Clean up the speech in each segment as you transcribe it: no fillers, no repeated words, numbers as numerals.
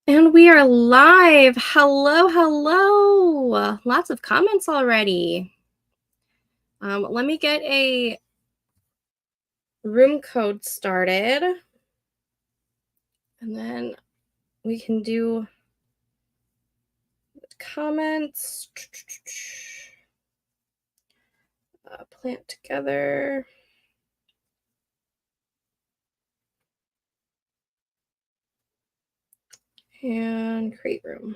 And we are live. Hello, hello. Lots of comments already. Let me get a room code started. And then we can do comments. Plant together. And create room.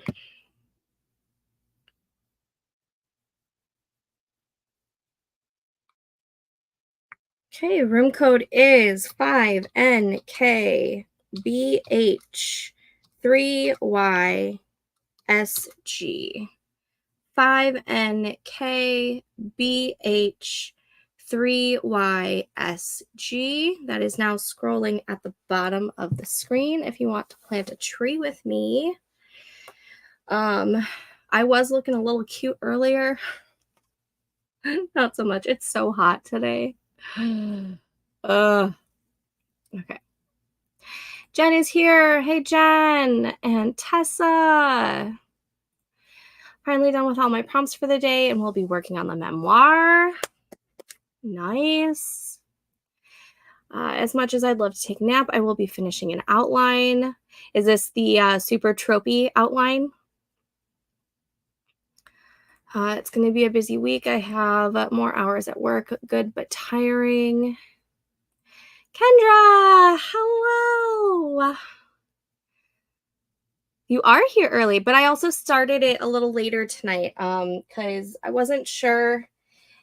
Okay, room code is 5NKBH3YSG. 5NKBH3YSG. That is now scrolling at the bottom of the screen if you want to plant a tree with me. I was looking a little cute earlier. Not so much. It's so hot today. Okay. Jen is here. Hey, Jen. And Tessa. Finally done with all my prompts for the day, and we'll be working on the memoir. Nice. As much as I'd love to take a nap, I will be finishing an outline. Is this the super tropey outline? It's going to be a busy week. I have more hours at work. Good, but tiring. Kendra, hello. You are here early, but I also started it a little later tonight because I wasn't sure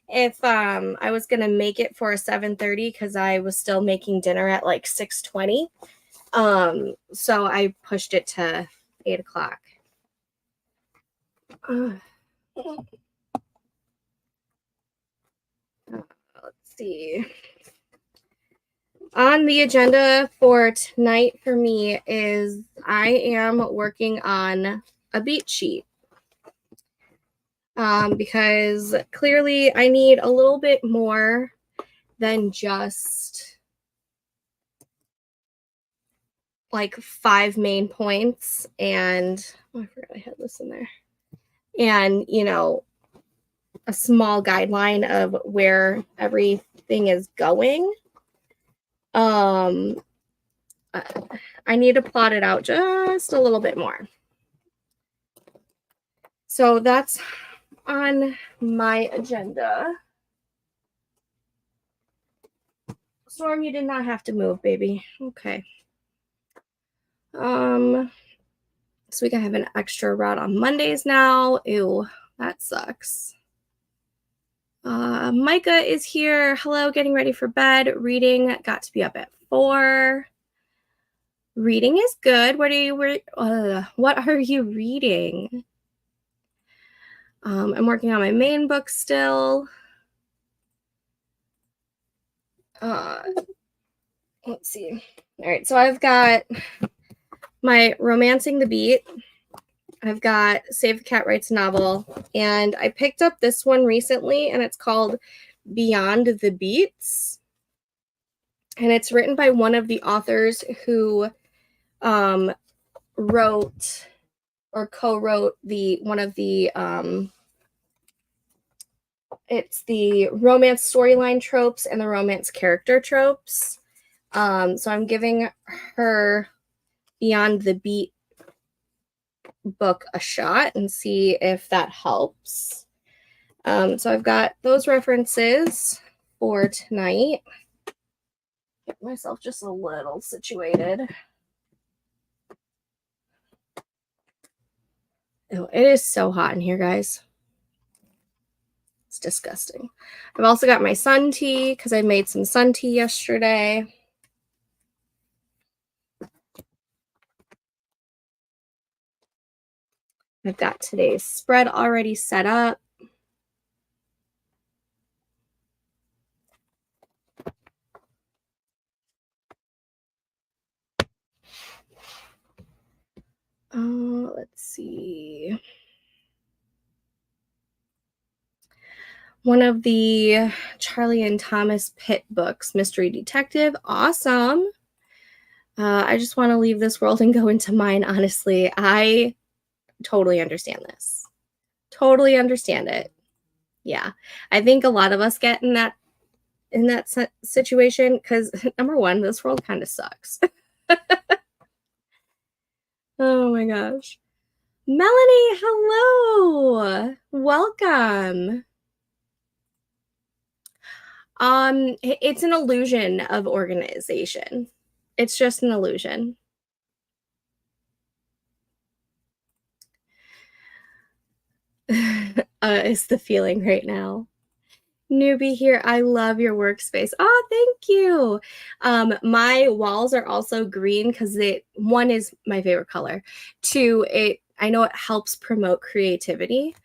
if I was going to make it for a 7:30 because I was still making dinner at like 6:20. So I pushed it to 8 o'clock. Let's see. On the agenda for tonight for me is I am working on a beat sheet. Because clearly I need a little bit more than just like 5 main points. And I forgot I had this in there. And, you know, a small guideline of where everything is going. I need to plot it out just a little bit more. So that's on my agenda. Storm, you did not have to move, baby. Okay. This week I have an extra route on Mondays now. Ew, that sucks. Micah is here. Hello, getting ready for bed. Reading, got to be up at 4. Reading is good. What are you reading? I'm working on my main book still. Let's see. All right, so I've got my Romancing the Beat. I've got Save the Cat Writes a Novel, and I picked up this one recently, and it's called Beyond the Beats. And it's written by one of the authors who wrote or co-wrote it's the romance storyline tropes and the romance character tropes. So I'm giving her Beyond the Beat book a shot and see if that helps. So I've got those references for tonight. Get myself just a little situated. Oh, it is so hot in here, guys. It's disgusting. I've also got my sun tea because I made some sun tea yesterday. I've got today's spread already set up. Let's see. One of the Charlie and Thomas Pitt books, Mystery Detective. Awesome. I just want to leave this world and go into mine, honestly. I totally understand this. Totally understand it. Yeah. I think a lot of us get in that situation because number one, this world kind of sucks. Oh my gosh. Melanie, hello. Welcome. It's an illusion of organization. It's just an illusion. Is the feeling right now. Newbie here. I love your workspace. Oh, thank you. My walls are also green because one is my favorite color. Two, I know it helps promote creativity.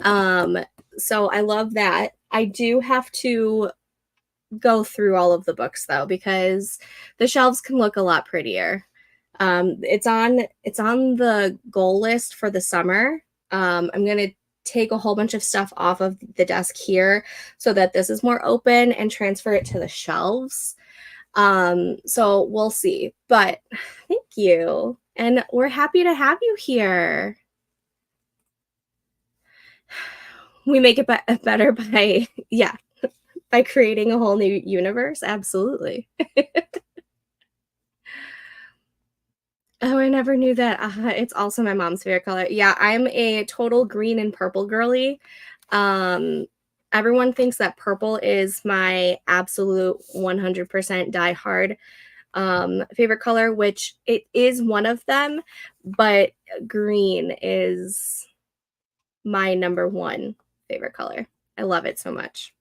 So I love that. I do have to go through all of the books though because the shelves can look a lot prettier. It's on the goal list for the summer. I'm gonna take a whole bunch of stuff off of the desk here so that this is more open and transfer it to the shelves. So we'll see. But thank you. And we're happy to have you here. We make it better by, yeah, by creating a whole new universe. Absolutely. Oh, I never knew that. It's also my mom's favorite color. Yeah, I'm a total green and purple girly. Everyone thinks that purple is my absolute 100% diehard favorite color, which it is one of them, but green is my number one favorite color. I love it so much.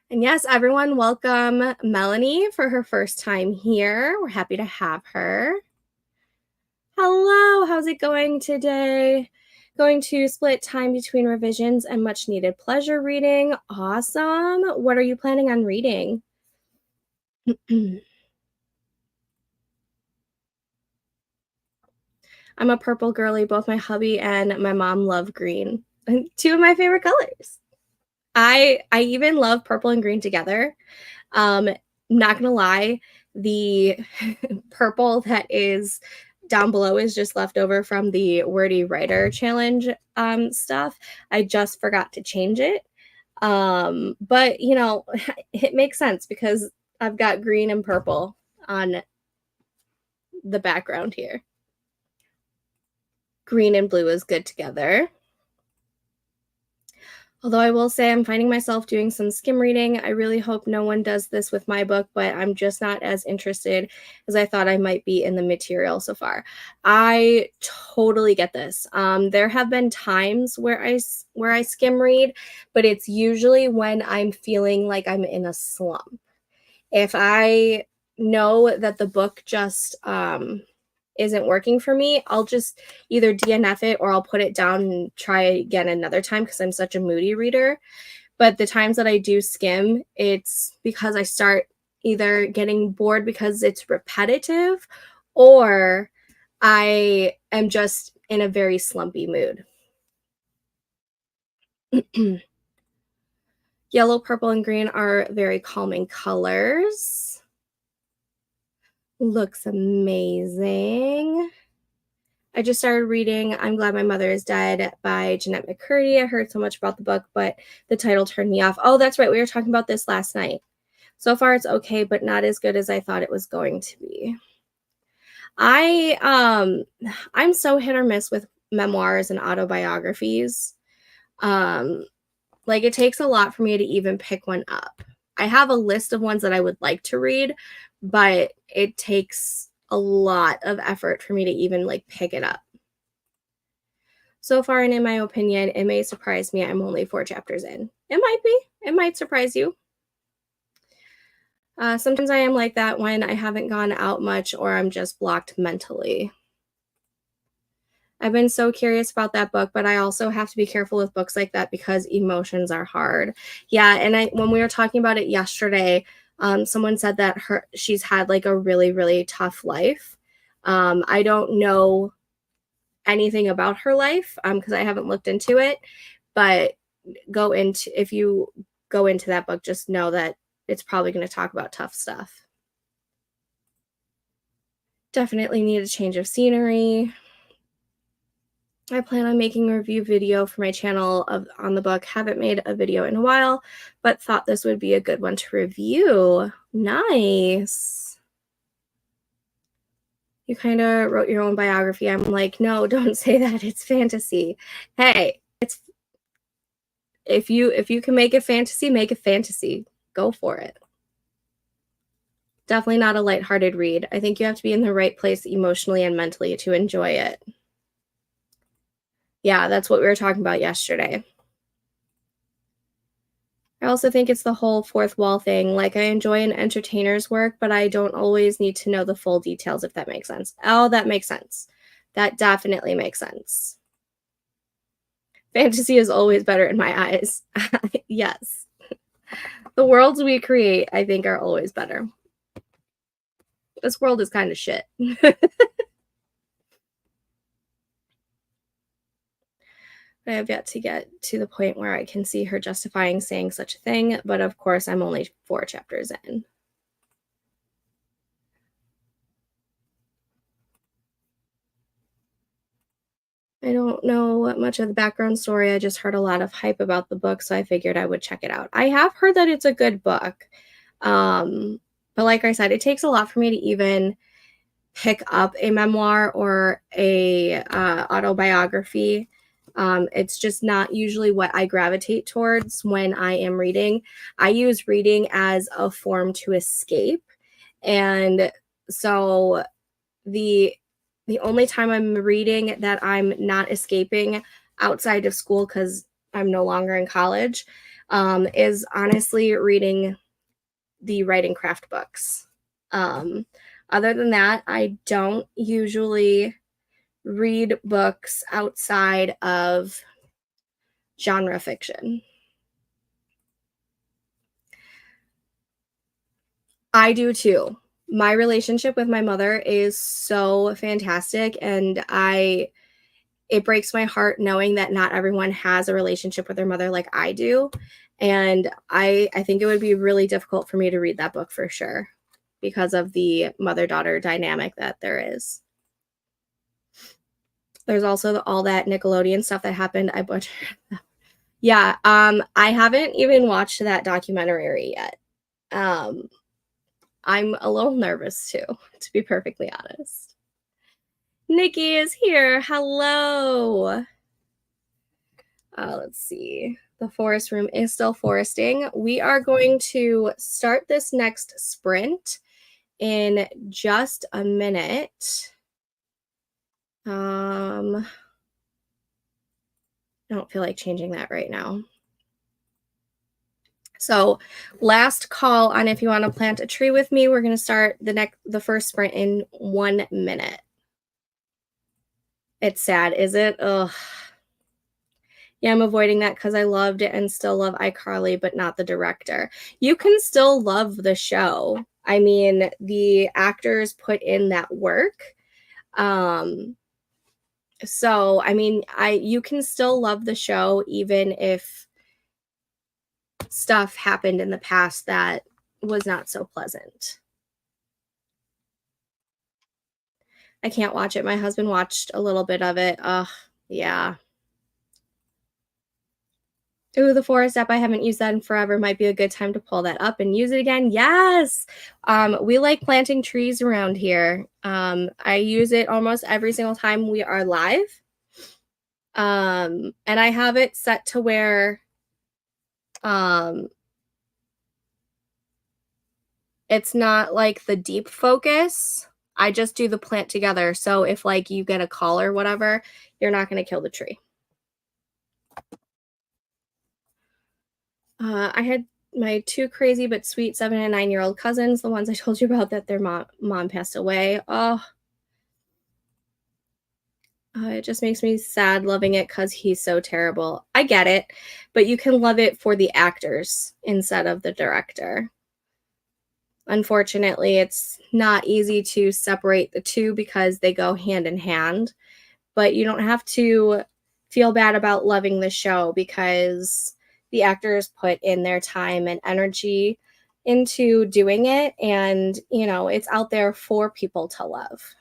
And yes, everyone, welcome Melanie for her first time here. We're happy to have her. Hello, how's it going today? Going to split time between revisions and much needed pleasure reading. Awesome. What are you planning on reading? I'm a purple girly. Both my hubby and my mom love green. Two of my favorite colors. I even love purple and green together. Not gonna lie, the purple that is down below is just left over from the Wordy Writer Challenge stuff. I just forgot to change it. But you know, it makes sense because I've got green and purple on the background here. Green and blue is good together. Although I will say I'm finding myself doing some skim reading. I really hope no one does this with my book, but I'm just not as interested as I thought I might be in the material so far. I totally get this. There have been times where I skim read, but it's usually when I'm feeling like I'm in a slump. If I know that the book just isn't working for me, I'll just either DNF it or I'll put it down and try again another time because I'm such a moody reader. But the times that I do skim, it's because I start either getting bored because it's repetitive or I am just in a very slumpy mood. Yellow, purple, and green are very calming colors. Looks amazing. I just started reading I'm Glad My Mother is Dead by Jeanette McCurdy. I heard so much about the book, but the title turned me off. Oh, that's right. We were talking about this last night. So far it's okay, but not as good as I thought it was going to be. I'm so hit or miss with memoirs and autobiographies. Like it takes a lot for me to even pick one up. I have a list of ones that I would like to read, but it takes a lot of effort for me to even like pick it up. So far, and in my opinion, it may surprise me. I'm only 4 chapters in. It might be. It might surprise you. Sometimes I am like that when I haven't gone out much or I'm just blocked mentally. I've been so curious about that book, but I also have to be careful with books like that because emotions are hard. Yeah, and when we were talking about it yesterday, someone said that she's had like a really, really tough life. I don't know anything about her life because I haven't looked into it, but if you go into that book, just know that it's probably going to talk about tough stuff. Definitely need a change of scenery. I plan on making a review video for my channel on the book. Haven't made a video in a while, but thought this would be a good one to review. Nice. You kind of wrote your own biography. I'm like, no, don't say that. It's fantasy. Hey, if you can make it fantasy, make it fantasy. Go for it. Definitely not a lighthearted read. I think you have to be in the right place emotionally and mentally to enjoy it. Yeah, that's what we were talking about yesterday. I also think it's the whole fourth wall thing. Like, I enjoy an entertainer's work, but I don't always need to know the full details, if that makes sense. Oh, that makes sense. That definitely makes sense. Fantasy is always better in my eyes. Yes. The worlds we create, I think, are always better. This world is kind of shit. I have yet to get to the point where I can see her justifying saying such a thing, but of course I'm only 4 chapters in. I don't know much of the background story. I just heard a lot of hype about the book, so I figured I would check it out. I have heard that it's a good book. But like I said, it takes a lot for me to even pick up a memoir or a autobiography. It's just not usually what I gravitate towards when I am reading. I use reading as a form to escape. And so the only time I'm reading that I'm not escaping outside of school, because I'm no longer in college, is honestly reading the writing craft books. Other than that, I don't usually read books outside of genre fiction. I do too. My relationship with my mother is so fantastic, and it breaks my heart knowing that not everyone has a relationship with their mother like I do. And I think it would be really difficult for me to read that book for sure because of the mother-daughter dynamic that there is. There's also all that Nickelodeon stuff that happened. I butchered. Yeah, I haven't even watched that documentary yet. I'm a little nervous too, to be perfectly honest. Nikki is here. Hello. Let's see. The forest room is still foresting. We are going to start this next sprint in just a minute. I don't feel like changing that right now. So last call on if you want to plant a tree with me. We're going to start the first sprint in 1 minute. It's sad, is it? Ugh. Yeah, I'm avoiding that because I loved it and still love iCarly, but not the director. You can still love the show. I mean, the actors put in that work. So, I mean, you can still love the show even if stuff happened in the past that was not so pleasant. I can't watch it. My husband watched a little bit of it. Ugh, yeah. Ooh, the Forest app, I haven't used that in forever. Might be a good time to pull that up and use it again. Yes. We like planting trees around here. I use it almost every single time we are live. And I have it set to where it's not like the deep focus. I just do the plant together. So if like you get a call or whatever, you're not going to kill the tree. I had my 2 crazy but sweet 7 and 9-year-old cousins, the ones I told you about that their mom passed away. Oh, it just makes me sad loving it because he's so terrible. I get it, but you can love it for the actors instead of the director. Unfortunately, it's not easy to separate the two because they go hand in hand, but you don't have to feel bad about loving the show because the actors put in their time and energy into doing it, and, you know, it's out there for people to love.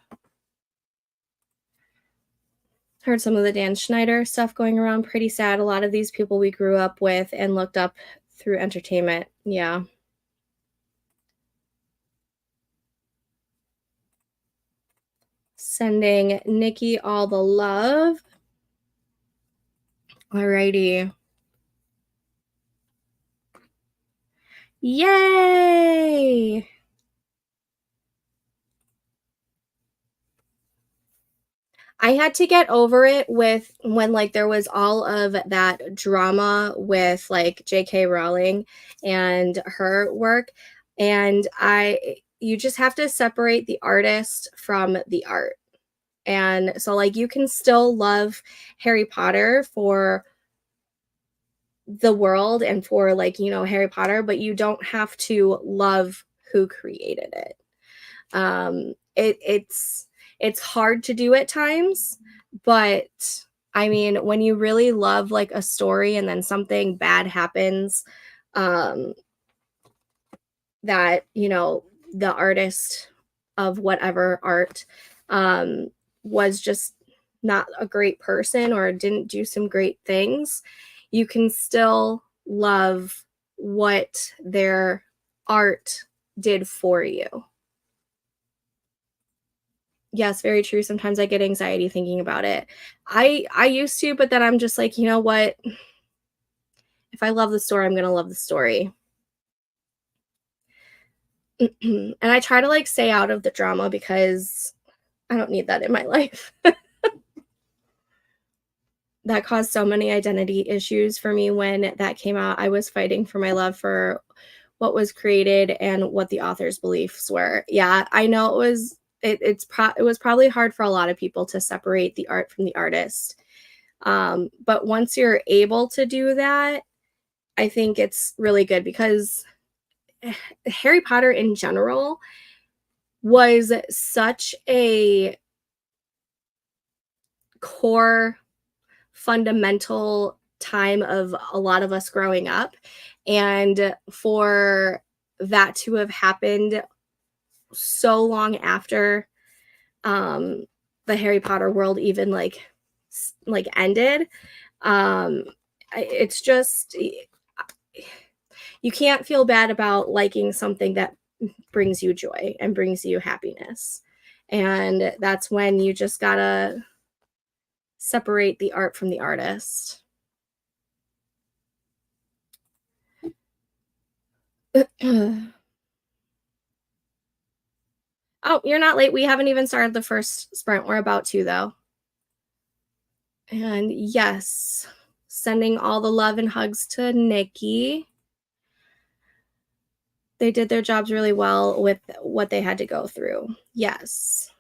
Heard some of the Dan Schneider stuff going around, pretty sad. A lot of these people we grew up with and looked up through entertainment. Yeah. Sending Nikki all the love. Alrighty. Yay! I had to get over it with when, like, there was all of that drama with, like, J.K. Rowling and her work, and you just have to separate the artist from the art. And so, like, you can still love Harry Potter for the world and for, like, Harry Potter, but you don't have to love who created it. It's hard to do at times, but I mean, when you really love like a story and then something bad happens, um, that the artist of whatever art um, was just not a great person or didn't do some great things, you can still love what their art did for you. Yes, very true. Sometimes I get anxiety thinking about it. I used to, but then I'm just like, you know what? If I love the story, I'm gonna love the story. And I try to like stay out of the drama because I don't need that in my life. That caused so many identity issues for me when that came out. I was fighting for my love for what was created and what the author's beliefs were. Yeah, I know it was probably hard for a lot of people to separate the art from the artist. But once you're able to do that, I think it's really good because Harry Potter in general was such a core, fundamental time of a lot of us growing up. And for that to have happened so long after um, the Harry Potter world even like ended, um, it's just you can't feel bad about liking something that brings you joy and brings you happiness. And that's when you just gotta separate the art from the artist. Oh, you're not late. We haven't even started the first sprint. We're about to, though. And yes, sending all the love and hugs to Nikki. They did their jobs really well with what they had to go through. Yes.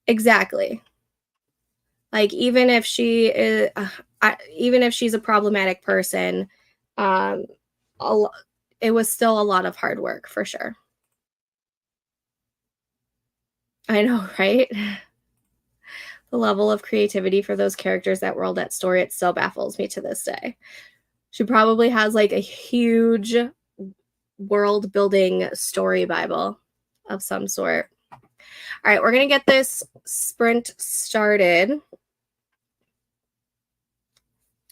Exactly. Like even if she is even if she's a problematic person, um it was still a lot of hard work for sure. I know, right? The level of creativity for those characters that world, that story, it still baffles me to this day. She probably has like a huge world building story bible of some sort. All right, we're going to get this sprint started.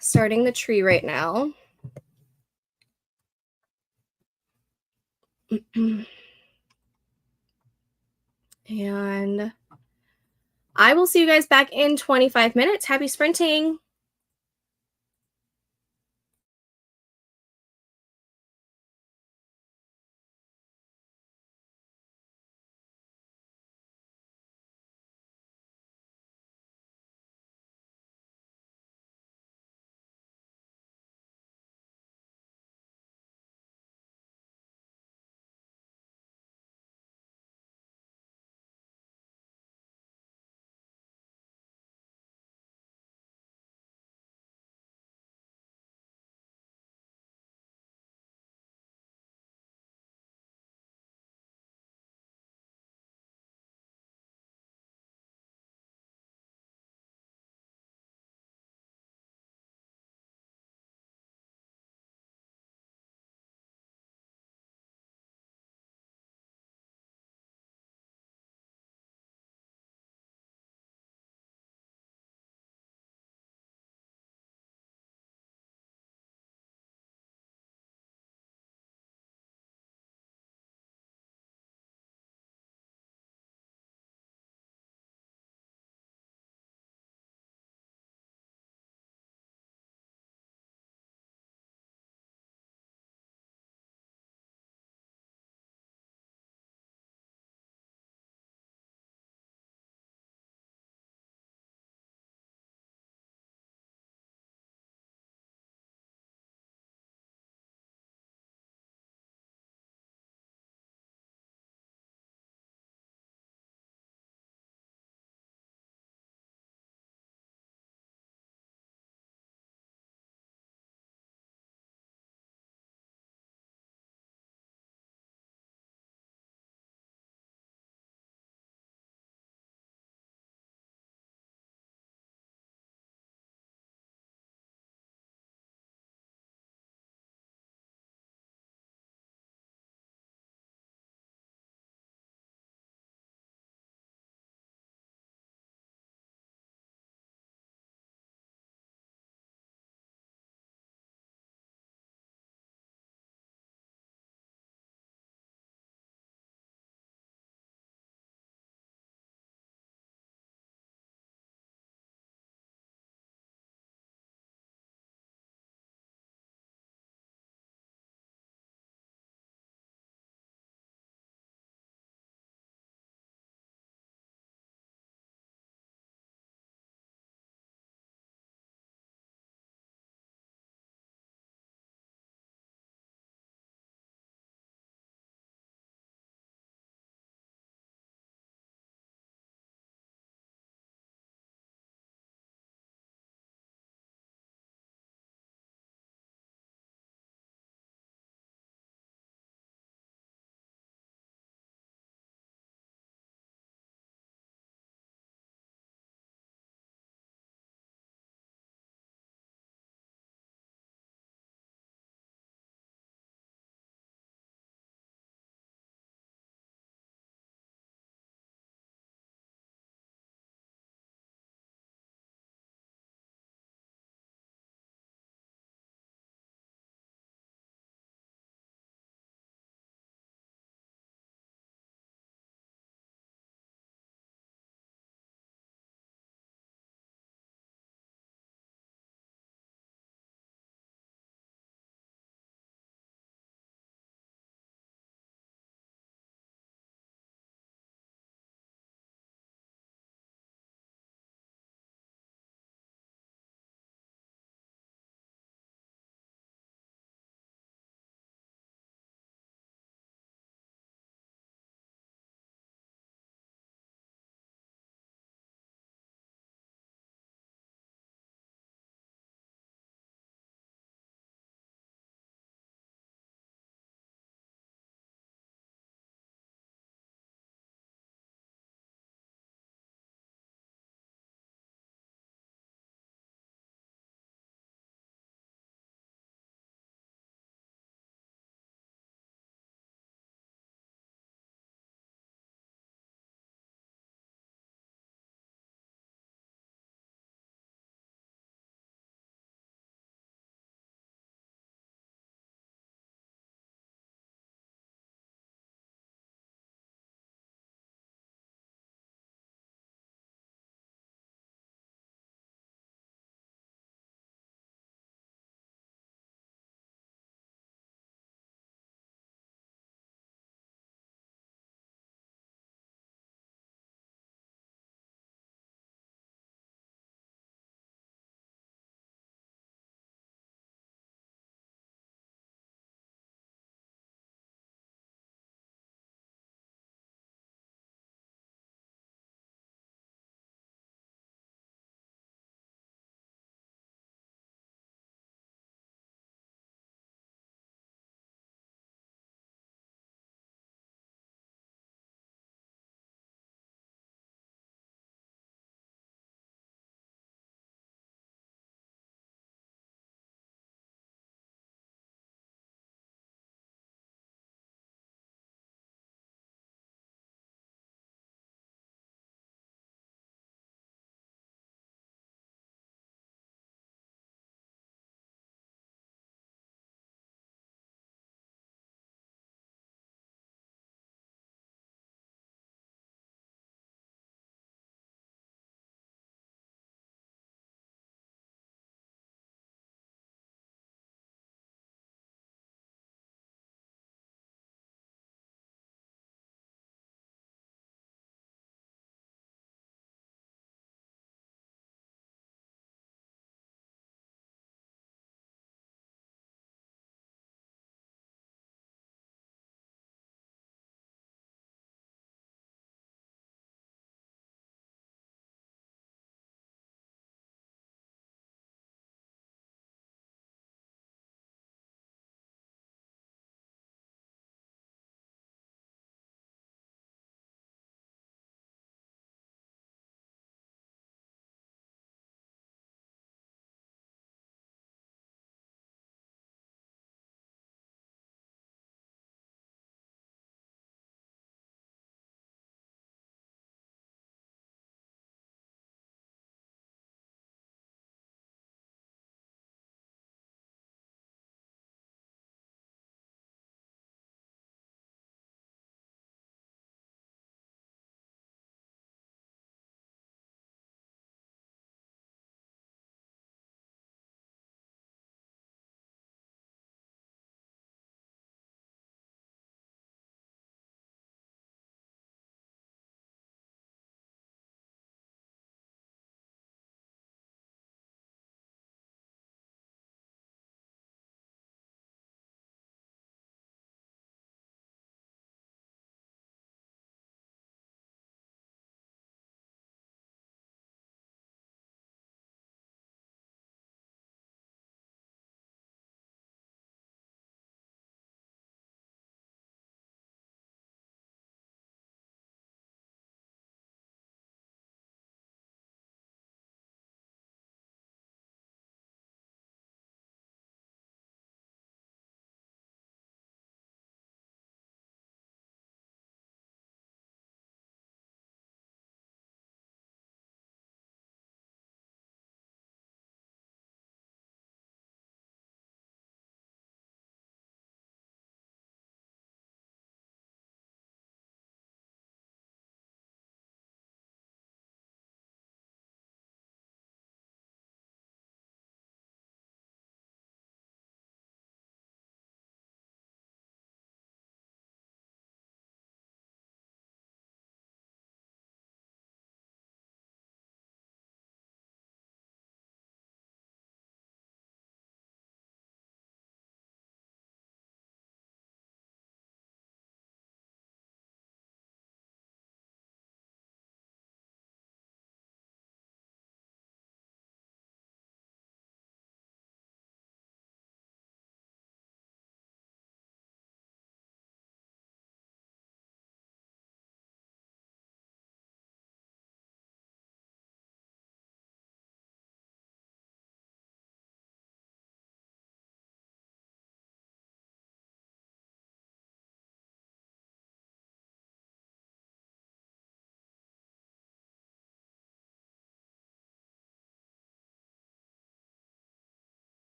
Starting the tree right now. And I will see you guys back in 25 minutes. Happy sprinting.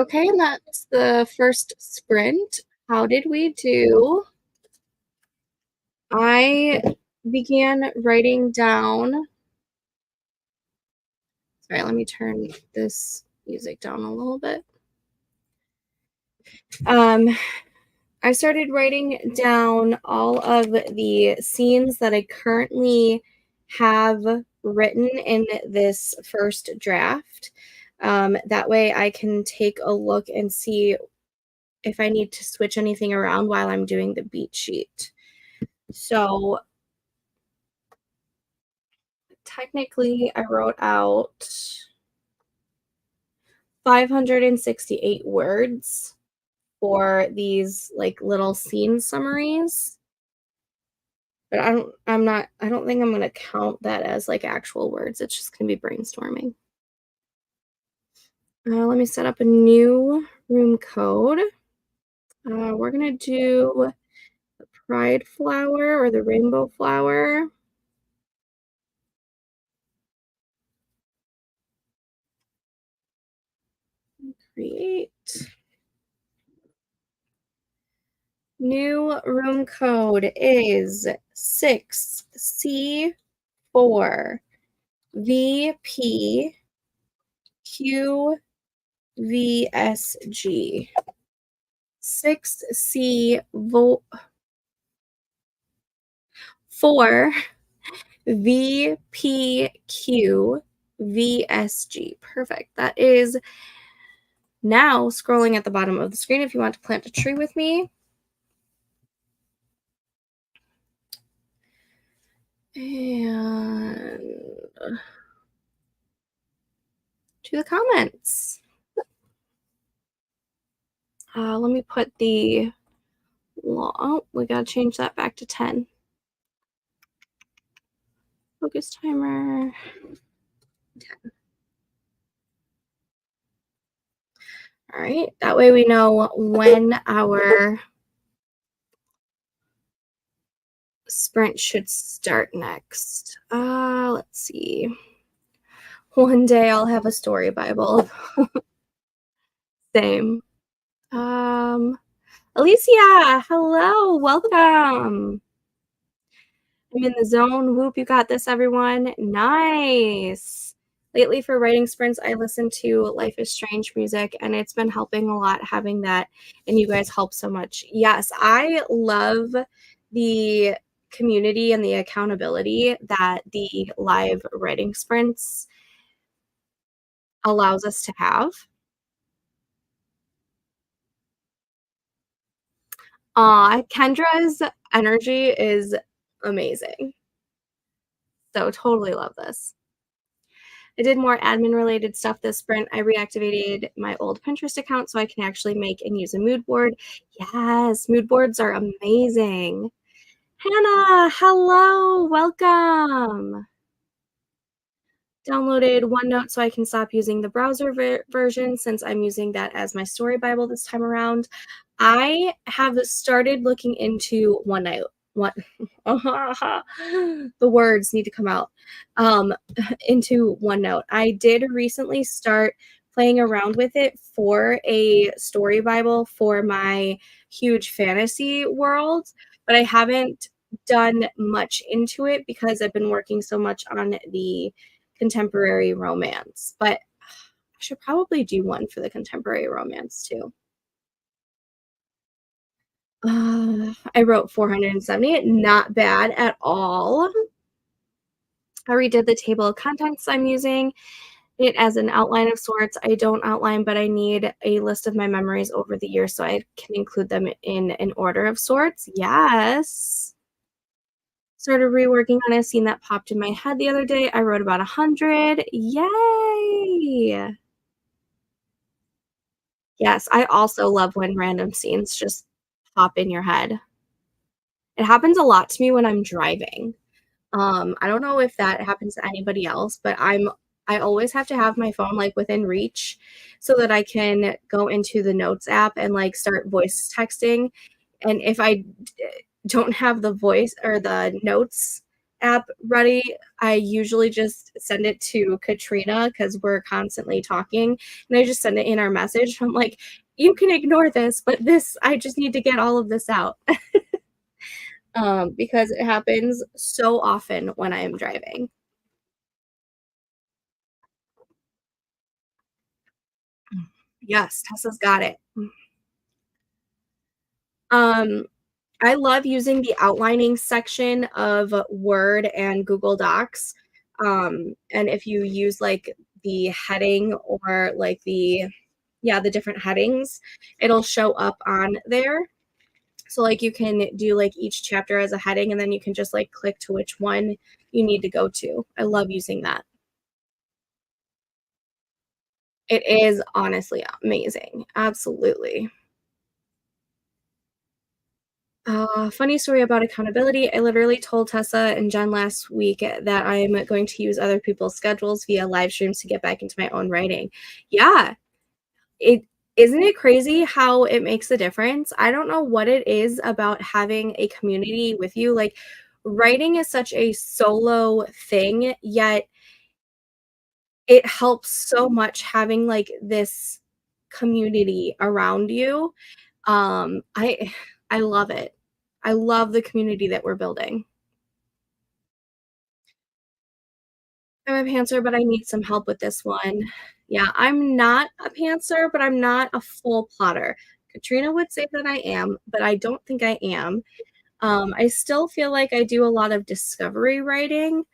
Okay, and that's the first sprint. How did we do? I began writing down. Sorry, let me turn this music down a little bit. I started writing down all of the scenes that I currently have written in this first draft. That way I can take a look and see if I need to switch anything around while I'm doing the beat sheet. So technically, I wrote out 568 words for these like little scene summaries. But I don't think I'm gonna count that as like actual words. It's just gonna be brainstorming. Let me set up a new room code. We're gonna do the pride flower or the rainbow flower. Create. New room code is 6C4 VPQVSG. 6C4 VPQVSG. Perfect. That is now scrolling at the bottom of the screen if you want to plant a tree with me. And to the comments. Let me put the, oh, we gotta change that back to 10. Focus timer. 10. All right, that way we know when our sprint should start next. Let's see. One day I'll have a story Bible. Same. Alicia, hello, welcome. I'm in the zone. Whoop, you got this, everyone. Nice. Lately for writing sprints, I listen to Life is Strange music, and it's been helping a lot having that, and you guys help so much. Yes, I love the community and the accountability that the live writing sprints allows us to have. Kendra's energy is amazing. So totally love this. I did more admin related stuff this sprint. I reactivated my old Pinterest account so I can actually make and use a mood board. Yes, mood boards are amazing. Hannah, hello, welcome. Downloaded OneNote so I can stop using the browser version since I'm using that as my story Bible this time around. I have started looking into OneNote. What the words need to come out into OneNote. I did recently start playing around with it for a story Bible for my huge fantasy world, but I haven't done much into it because I've been working so much on the contemporary romance. But I should probably do one for the contemporary romance too. I wrote 470, not bad at all. I redid the table of contents I'm using it as an outline of sorts. I don't outline, but I need a list of my memories over the years so I can include them in an order of sorts. Yes. Started reworking on a scene that popped in my head the other day. I wrote about 100. Yay! Yes, I also love when random scenes just pop in your head. It happens a lot to me when I'm driving. I don't know if that happens to anybody else, but I always have to have my phone like within reach so that I can go into the notes app and like start voice texting. And if I don't have the voice or the notes app ready, I usually just send it to Katrina because we're constantly talking, and I just send it in our message. I'm like, you can ignore this, but this, I just need to get all of this out. Because it happens so often when I am driving. Yes, Tessa's got it. Um, I love using the outlining section of Word and Google Docs. And if you use like the heading or like the different headings, it'll show up on there. So like you can do like each chapter as a heading and then you can just like click to which one you need to go to. I love using that. It is honestly amazing. Absolutely. Funny story about accountability. I literally told Tessa and Jen last week that I'm going to use other people's schedules via live streams to get back into my own writing. Yeah, it isn't it crazy how it makes a difference? I don't know what it is about having a community with you. Like, writing is such a solo thing, yet it helps so much having like this community around you. I love it. I love the community that we're building. I'm a pantser, but I need some help with this one. Yeah, I'm not a pantser, but I'm not a full plotter. Katrina would say that I am, but I don't think I am. I still feel like I do a lot of discovery writing,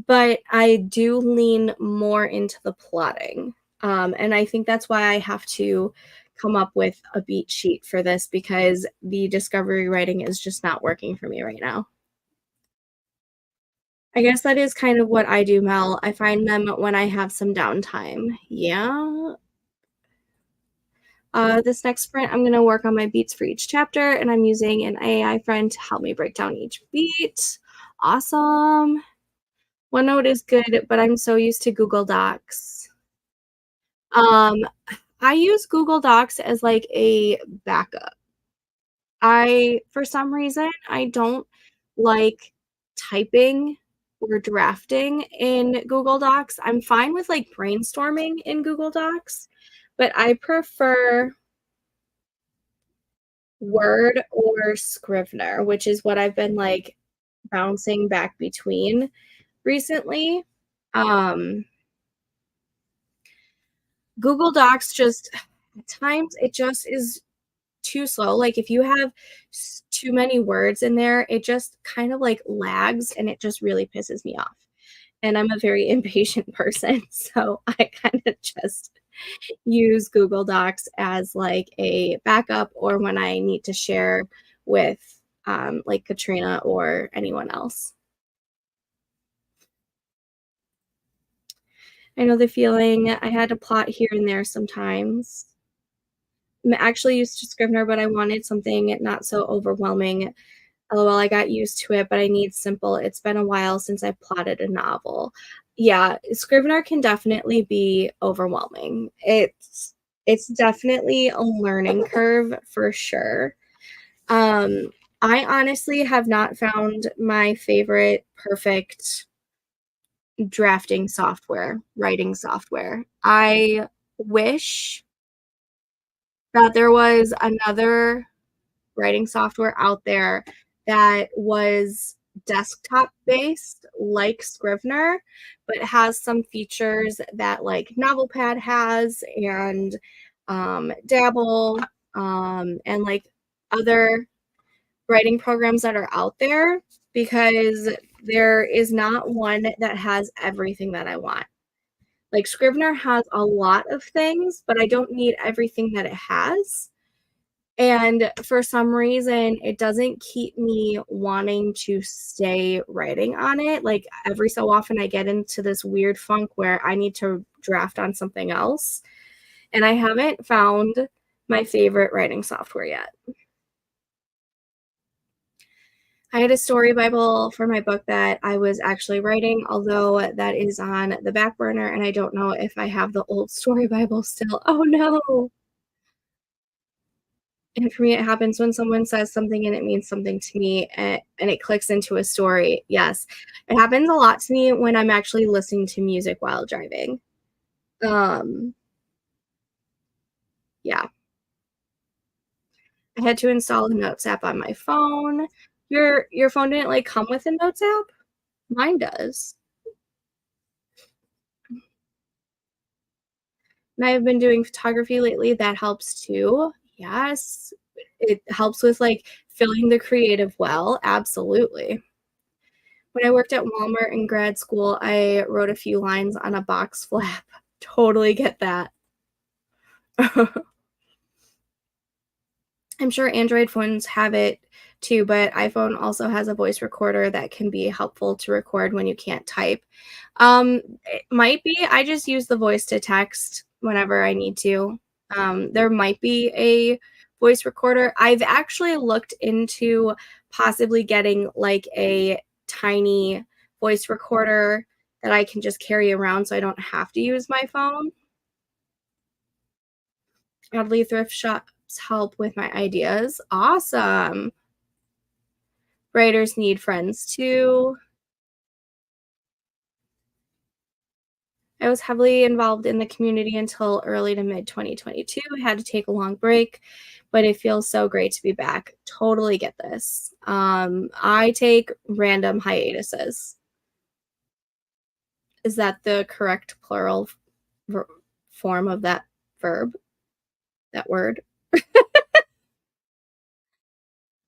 but I do lean more into the plotting. And I think that's why I have to come up with a beat sheet for this because the discovery writing is just not working for me right now. I guess that is kind of what I do, Mel. I find them when I have some downtime. Yeah. This next sprint, I'm going to work on my beats for each chapter, and I'm using an AI friend to help me break down each beat. Awesome. OneNote is good, but I'm so used to Google Docs. Um, I use Google Docs as like a backup. For some reason, I don't like typing or drafting in Google Docs. I'm fine with like brainstorming in Google Docs, but I prefer Word or Scrivener, which is what I've been like bouncing back between recently. Um, Google Docs just at times it just is too slow. Like if you have too many words in there, it just kind of like lags and it just really pisses me off. And I'm a very impatient person, so I kind of just use Google Docs as like a backup or when I need to share with like Katrina or anyone else. I know the feeling. I had to plot here and there sometimes. I'm actually used to Scrivener, but I wanted something not so overwhelming. LOL, I got used to it, but I need simple. It's been a while since I plotted a novel. Yeah, Scrivener can definitely be overwhelming. It's definitely a learning curve for sure. Um, I honestly have not found my favorite perfect drafting software, writing software. I wish that there was another writing software out there that was desktop based like Scrivener, but has some features that like Novelpad has and Dabble and like other writing programs that are out there because there is not one that has everything that I want. Like Scrivener has a lot of things, but I don't need everything that it has. And for some reason, it doesn't keep me wanting to stay writing on it. Like every so often, I get into this weird funk where I need to draft on something else. And I haven't found my favorite writing software yet. I had a story Bible for my book that I was actually writing, although that is on the back burner, and I don't know if I have the old story Bible still. Oh no. And for me, it happens when someone says something and it means something to me and it clicks into a story. Yes. It happens a lot to me when I'm actually listening to music while driving. Um, yeah. I had to install the Notes app on my phone. Your phone didn't, like, come with a Notes app? Mine does. And I've been doing photography lately, that helps too. Yes. It helps with, like, filling the creative well, absolutely. When I worked at Walmart in grad school, I wrote a few lines on a box flap. Totally get that. I'm sure Android phones have it too, but iPhone also has a voice recorder that can be helpful to record when you can't type. It might be. I just use the voice to text whenever I need to. There might be a voice recorder. I've actually looked into possibly getting like a tiny voice recorder that I can just carry around so I don't have to use my phone. Oddly, thrift shops help with my ideas. Awesome. Writers need friends too. I was heavily involved in the community until early to mid 2022. I had to take a long break, but it feels so great to be back. Totally get this. I take random hiatuses. Is that the correct plural ver- form of that verb, that word?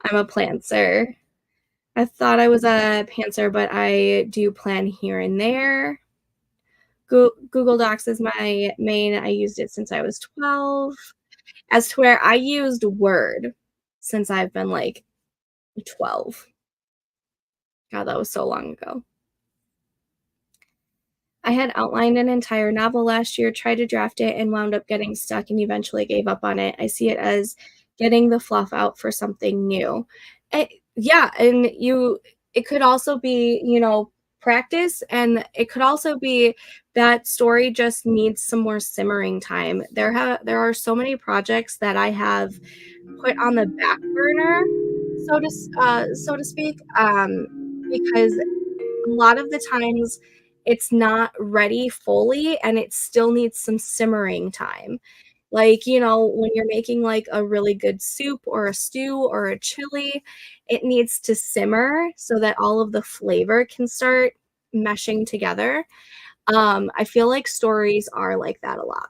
I'm a plantser. I thought I was a pantser, but I do plan here and there. Google Docs is my main. I used it since I was 12. As to where I used Word since I've been like 12. God, that was so long ago. I had outlined an entire novel last year, tried to draft it, and wound up getting stuck and eventually gave up on it. I see it as getting the fluff out for something new. Yeah, and it could also be, practice, and it could also be that story just needs some more simmering time. There are so many projects that I have put on the back burner, so to speak, because a lot of the times it's not ready fully and it still needs some simmering time. Like, when you're making like a really good soup or a stew or a chili, it needs to simmer so that all of the flavor can start meshing together. I feel like stories are like that a lot.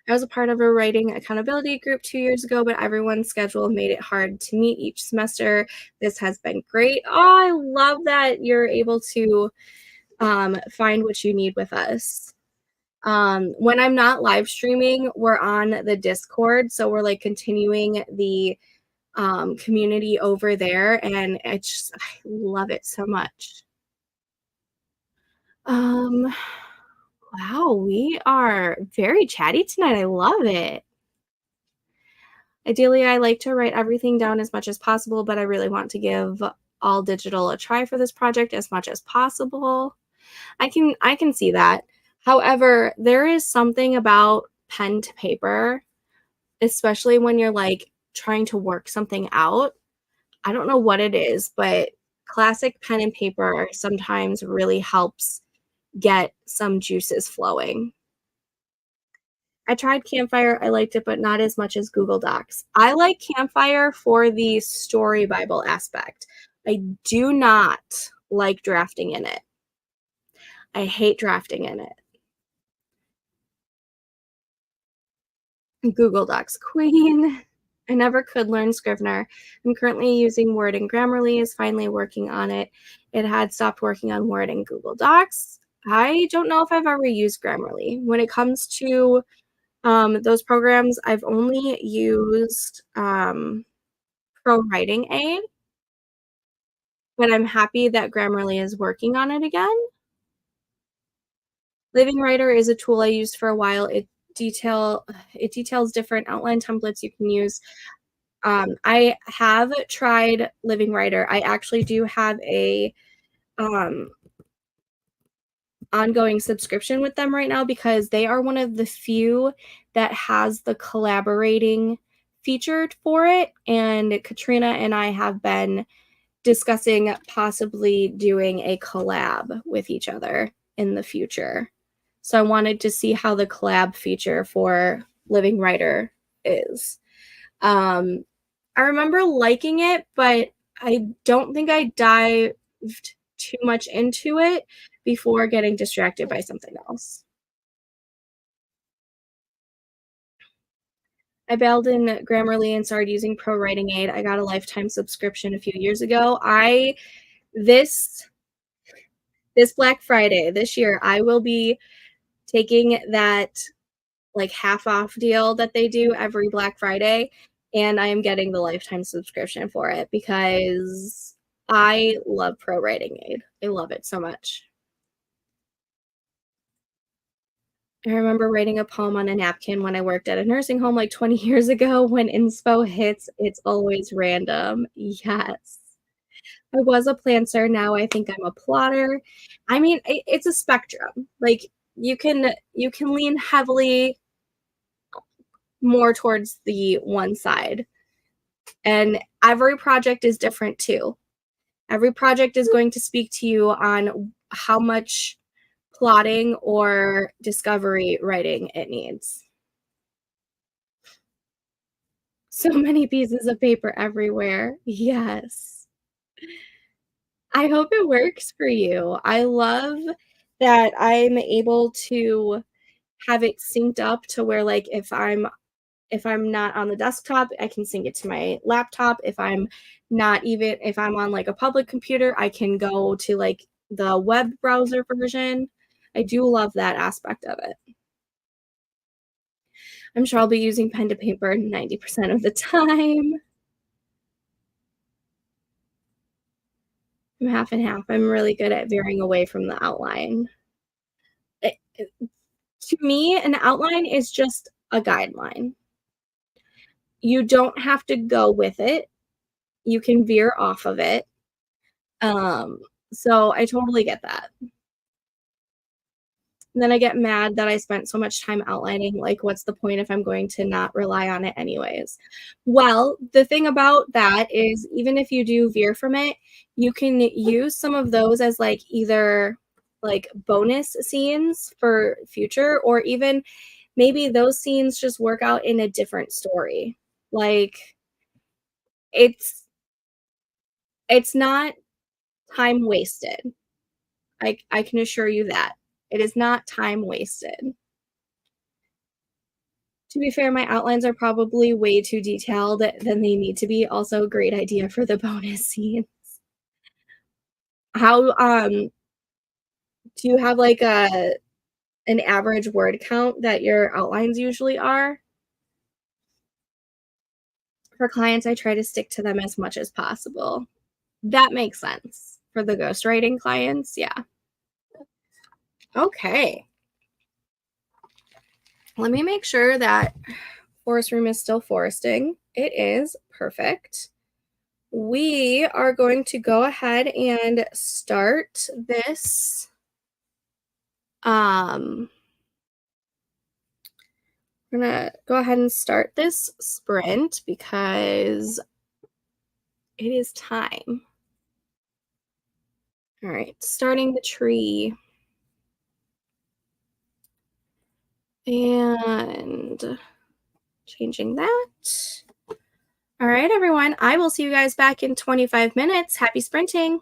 I was a part of a writing accountability group 2 years ago, but everyone's schedule made it hard to meet each semester. This has been great. Oh, I love that you're able to find what you need with us. When I'm not live streaming, we're on the Discord. So we're like continuing the community over there. And I love it so much. Um, wow, we are very chatty tonight. I love it. Ideally, I like to write everything down as much as possible, but I really want to give all digital a try for this project as much as possible. I can see that. However, there is something about pen to paper, especially when you're like trying to work something out. I don't know what it is, but classic pen and paper sometimes really helps get some juices flowing. I tried Campfire, I liked it, but not as much as Google Docs. I like Campfire for the story Bible aspect. I do not like drafting in it. I hate drafting in it. Google Docs queen. I never could learn Scrivener. I'm currently using Word and Grammarly, is finally working on it. It had stopped working on Word and Google Docs. I don't know if I've ever used Grammarly. When it comes to those programs, I've only used Pro Writing Aid, but I'm happy that Grammarly is working on it again. Living Writer is a tool I used for a while. It details different outline templates you can use. I have tried Living Writer. I actually do have um ongoing subscription with them right now because they are one of the few that has the collaborating feature for it, and Katrina and I have been discussing possibly doing a collab with each other in the future. So I wanted to see how the collab feature for Living Writer is. I remember liking it, but I don't think I dived too much into it before getting distracted by something else. I bailed in Grammarly and started using Pro Writing Aid. I got a lifetime subscription a few years ago. This this Black Friday this year, I will be taking that like half off deal that they do every Black Friday, and I am getting the lifetime subscription for it because I love Pro Writing Aid. I love it so much. I remember writing a poem on a napkin when I worked at a nursing home like 20 years ago. When inspo hits, it's always random. Yes. I was a planter, now I think I'm a plotter. I mean, it's a spectrum. Like, you can lean heavily more towards the one side, and every project is different too. Every project is going to speak to you on how much plotting or discovery writing it needs. So many pieces of paper everywhere. Yes. I hope it works for you. I love that I'm able to have it synced up to where, like, if I'm not on the desktop, I can sync it to my laptop. If I'm on, like, a public computer, I can go to, like, the web browser version. I do love that aspect of it. I'm sure I'll be using pen to paper 90% of the time. I'm half and half. I'm really good at veering away from the outline. It To me, an outline is just a guideline. You don't have to go with it. You can veer off of it. Um, so I totally get that. And then I get mad that I spent so much time outlining, like, what's the point if I'm going to not rely on it anyways? Well, the thing about that is even if you do veer from it, you can use some of those as, like, either, like, bonus scenes for future, or even maybe those scenes just work out in a different story. Like, it's it's not time wasted. I can assure you that. It is not time wasted. To be fair, my outlines are probably way too detailed than they need to be. Also, great idea for the bonus scene. How, do you have, like, an average word count that your outlines usually are? For clients, I try to stick to them as much as possible. That makes sense. For the ghostwriting clients, yeah. Okay. Let me make sure that forest room is still foresting. It is. Perfect. We are going to go ahead and start this. We're gonna go ahead and start this sprint because it is time. All right, starting the tree. And changing that. All right, everyone. I will see you guys back in 25 minutes. Happy sprinting.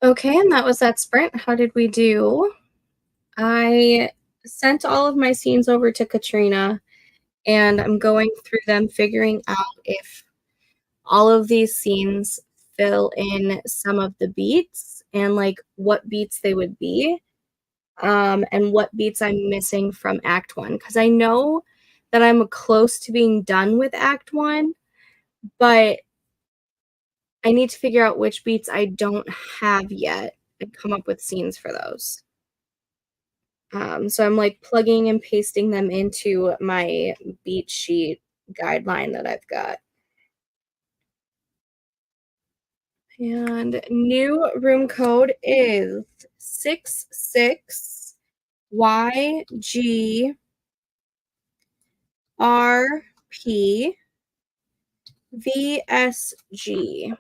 Okay, and that was that sprint. How did we do? I sent all of my scenes over to Katrina, and I'm going through them, figuring out if all of these scenes fill in some of the beats and like what beats they would be, and what beats I'm missing from Act One. Because I know that I'm close to being done with Act One, but I need to figure out which beats I don't have yet and come up with scenes for those. So I'm like plugging and pasting them into my beat sheet guideline that I've got. And new room code is 66YGRPVSG.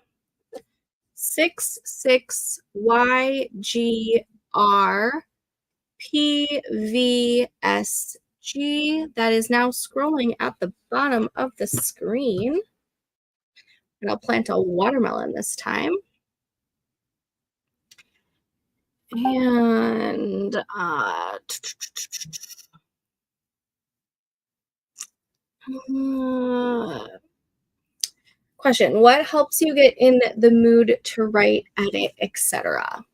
66YGRPVSG. That is now scrolling at the bottom of the screen. And I'll plant a watermelon this time. And question: what helps you get in the mood to write, edit, etc.?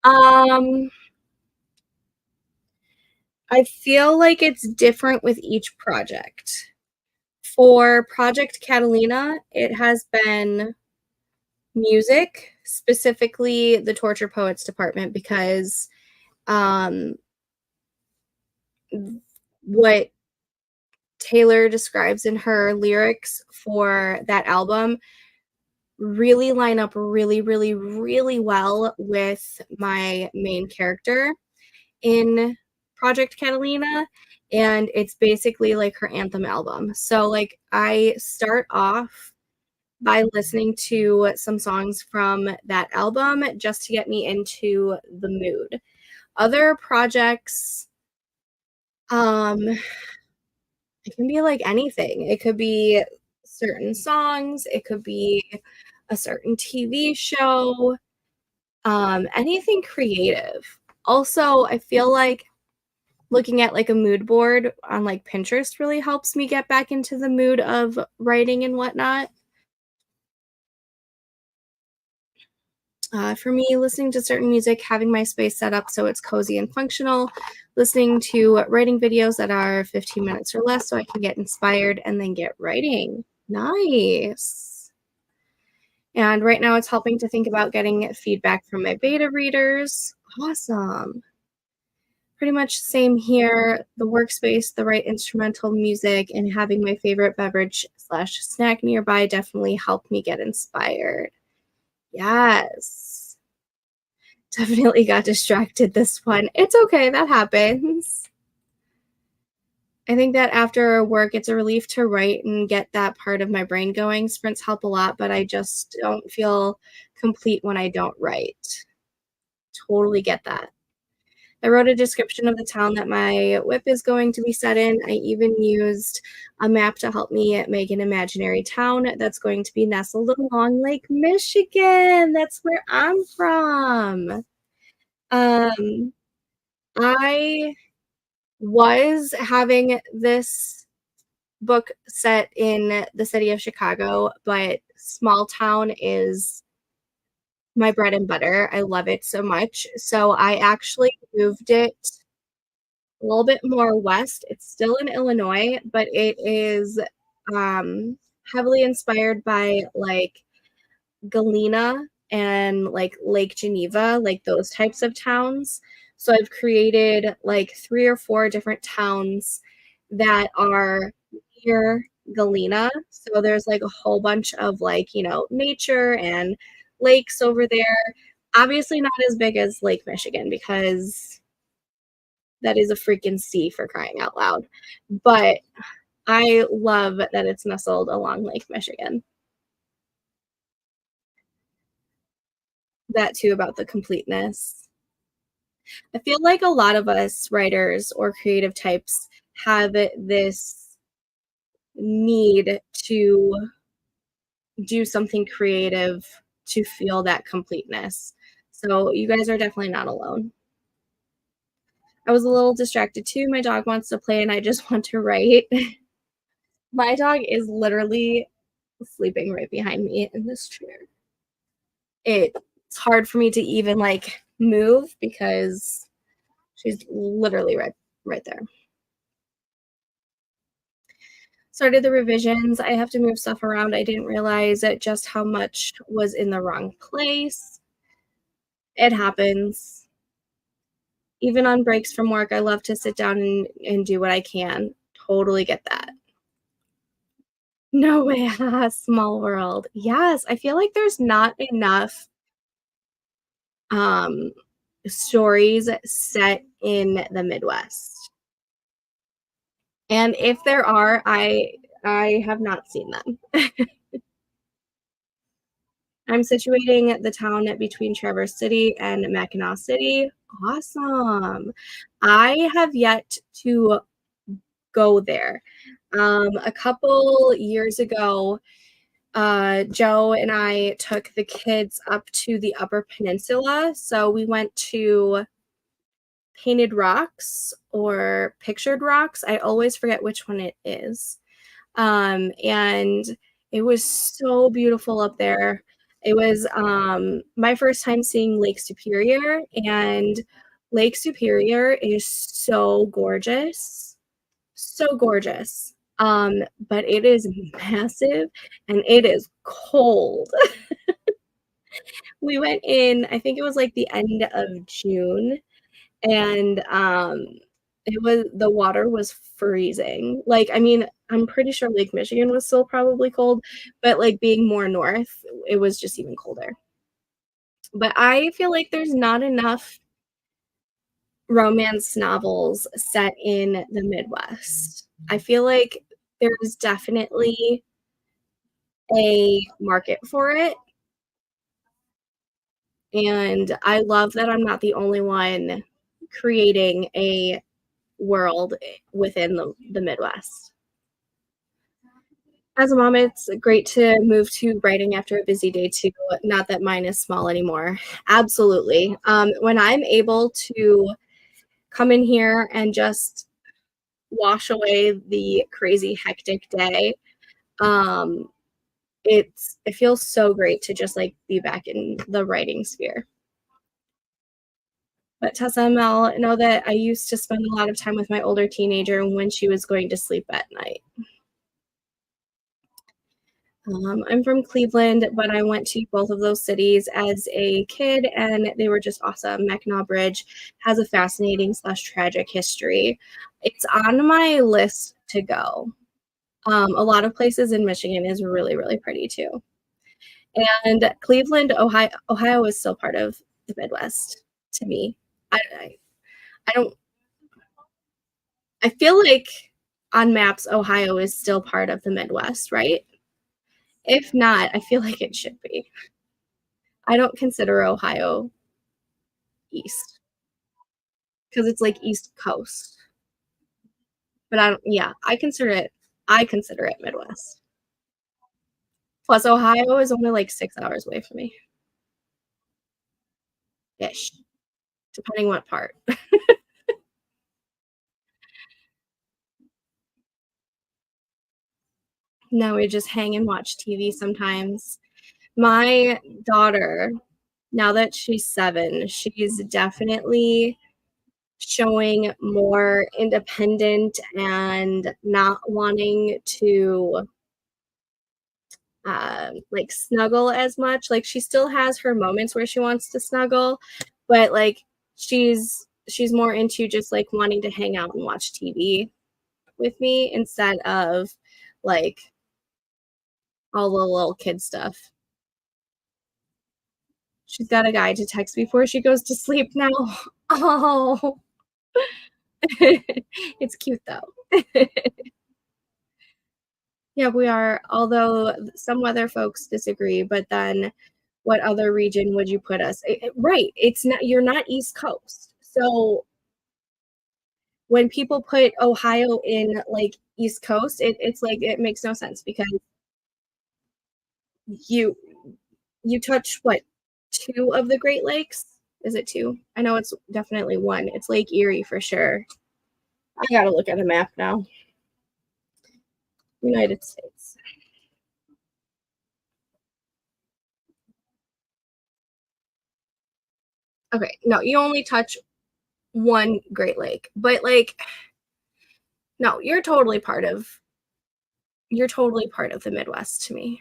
Um, I feel like it's different with each project. For Project Catalina, it has been music, specifically the Torture Poets department, because um, what Taylor describes in her lyrics for that album really line up really, really, really well with my main character in Project Catalina. And it's basically like her anthem album. So, like, I start off by listening to some songs from that album just to get me into the mood. Other projects, um, it can be like anything. It could be certain songs, it could be a certain TV show, anything creative. Also, I feel like looking at like a mood board on like Pinterest really helps me get back into the mood of writing and whatnot. For me, listening to certain music, having my space set up so it's cozy and functional, listening to writing videos that are 15 minutes or less so I can get inspired and then get writing. Nice. And right now it's helping to think about getting feedback from my beta readers. Awesome. Pretty much same here. The workspace, the right instrumental music, and having my favorite beverage slash snack nearby definitely helped me get inspired. Yes. Definitely got distracted this one. It's okay, that happens. I think that after work, it's a relief to write and get that part of my brain going. Sprints help a lot, but I just don't feel complete when I don't write. Totally get that. I wrote a description of the town that my whip is going to be set in. I even used a map to help me make an imaginary town that's going to be nestled along Lake Michigan. That's where I'm from. Um, I was having this book set in the city of Chicago, but small town is my bread and butter. I love it so much. So I actually moved it a little bit more west. It's still in Illinois, but it is um, heavily inspired by like Galena and like Lake Geneva, like those types of towns. So I've created like 3 or 4 different towns that are near Galena. So there's like a whole bunch of like, nature and lakes over there. Obviously not as big as Lake Michigan because that is a freaking sea, for crying out loud. But I love that it's nestled along Lake Michigan. That too about the completeness. I feel like a lot of us writers or creative types have this need to do something creative to feel that completeness. So you guys are definitely not alone. I was a little distracted too. My dog wants to play and I just want to write. My dog is literally sleeping right behind me in this chair. It's hard for me to even like move because she's literally right there. Started the revisions. I have to move stuff around. I didn't realize that just how much was in the wrong place. It happens. Even on breaks from work, I love to sit down and do what I can. Totally get that. No way. Small world. Yes, I feel like there's not enough um stories set in the Midwest. And if there are, I have not seen them. I'm situating the town between Traverse City and Mackinac City. Awesome. I have yet to go there. A couple years ago, Joe and I took the kids up to the Upper Peninsula. So we went to Painted Rocks or Pictured Rocks. I always forget which one it is. And it was so beautiful up there. It was my first time seeing Lake Superior, and Lake Superior is so gorgeous. So gorgeous. But it is massive and it is cold. We went in, I think it was like the end of June, and the water was freezing. Like, I mean, I'm pretty sure Lake Michigan was still probably cold, but like being more north, it was just even colder. But I feel like there's not enough romance novels set in the Midwest. I feel like there's definitely a market for it, and I love that I'm not the only one creating a world within the Midwest. As a mom, it's great to move to writing after a busy day too. Not that mine is small anymore. Absolutely. When I'm able to come in here and just wash away the crazy hectic day, um, it feels so great to just like be back in the writing sphere. But Tessa and Mel know that I used to spend a lot of time with my older teenager when she was going to sleep at night. I'm from Cleveland, but I went to both of those cities as a kid, and they were just awesome. Mackinac Bridge has a fascinating slash tragic history. It's on my list to go. A lot of places in Michigan is really, really pretty too. And Cleveland, Ohio is still part of the Midwest to me. I don't. I feel like on maps, Ohio is still part of the Midwest, right? If not, I feel like it should be. I don't consider Ohio east because it's like East Coast. But yeah, I consider it Midwest. Plus, Ohio is only like 6 hours away from me ish, depending what part. No, we just hang and watch TV sometimes. My daughter, now that she's 7, she's definitely showing more independent and not wanting to like snuggle as much. Like she still has her moments where she wants to snuggle, but like she's more into just like wanting to hang out and watch TV with me instead of like all the little kid stuff. She's got a guy to text before she goes to sleep now. Oh, it's cute though. Yeah, we are. Although some weather folks disagree, but then what other region would you put us? Right. It's not, you're not East Coast. So when people put Ohio in like East Coast, it's like it makes no sense because you You touch what, 2 of the Great Lakes? Is it 2? I know it's definitely 1. It's Lake Erie for sure. I gotta look at a map now. United States. Okay, no, you only touch 1 Great Lake, but, like, no, you're totally part of the Midwest to me.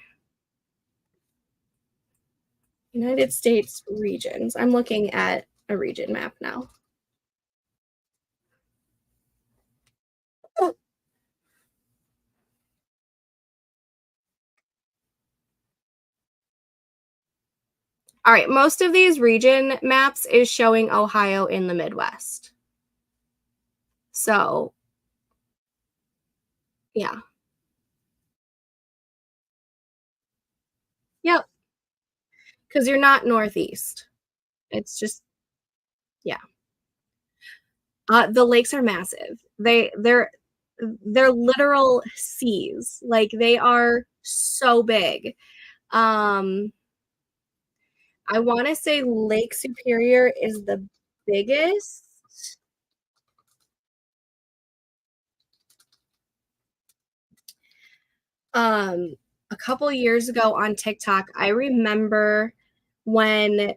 United States regions. I'm looking at a region map now. Oh, all right, most of these region maps is showing Ohio in the Midwest. So, yeah. Yep, because you're not Northeast. It's just yeah. The lakes are massive. They're literal seas. Like, they are so big. Um, I wanna say Lake Superior is the biggest. Um, a couple years ago on TikTok, I remember when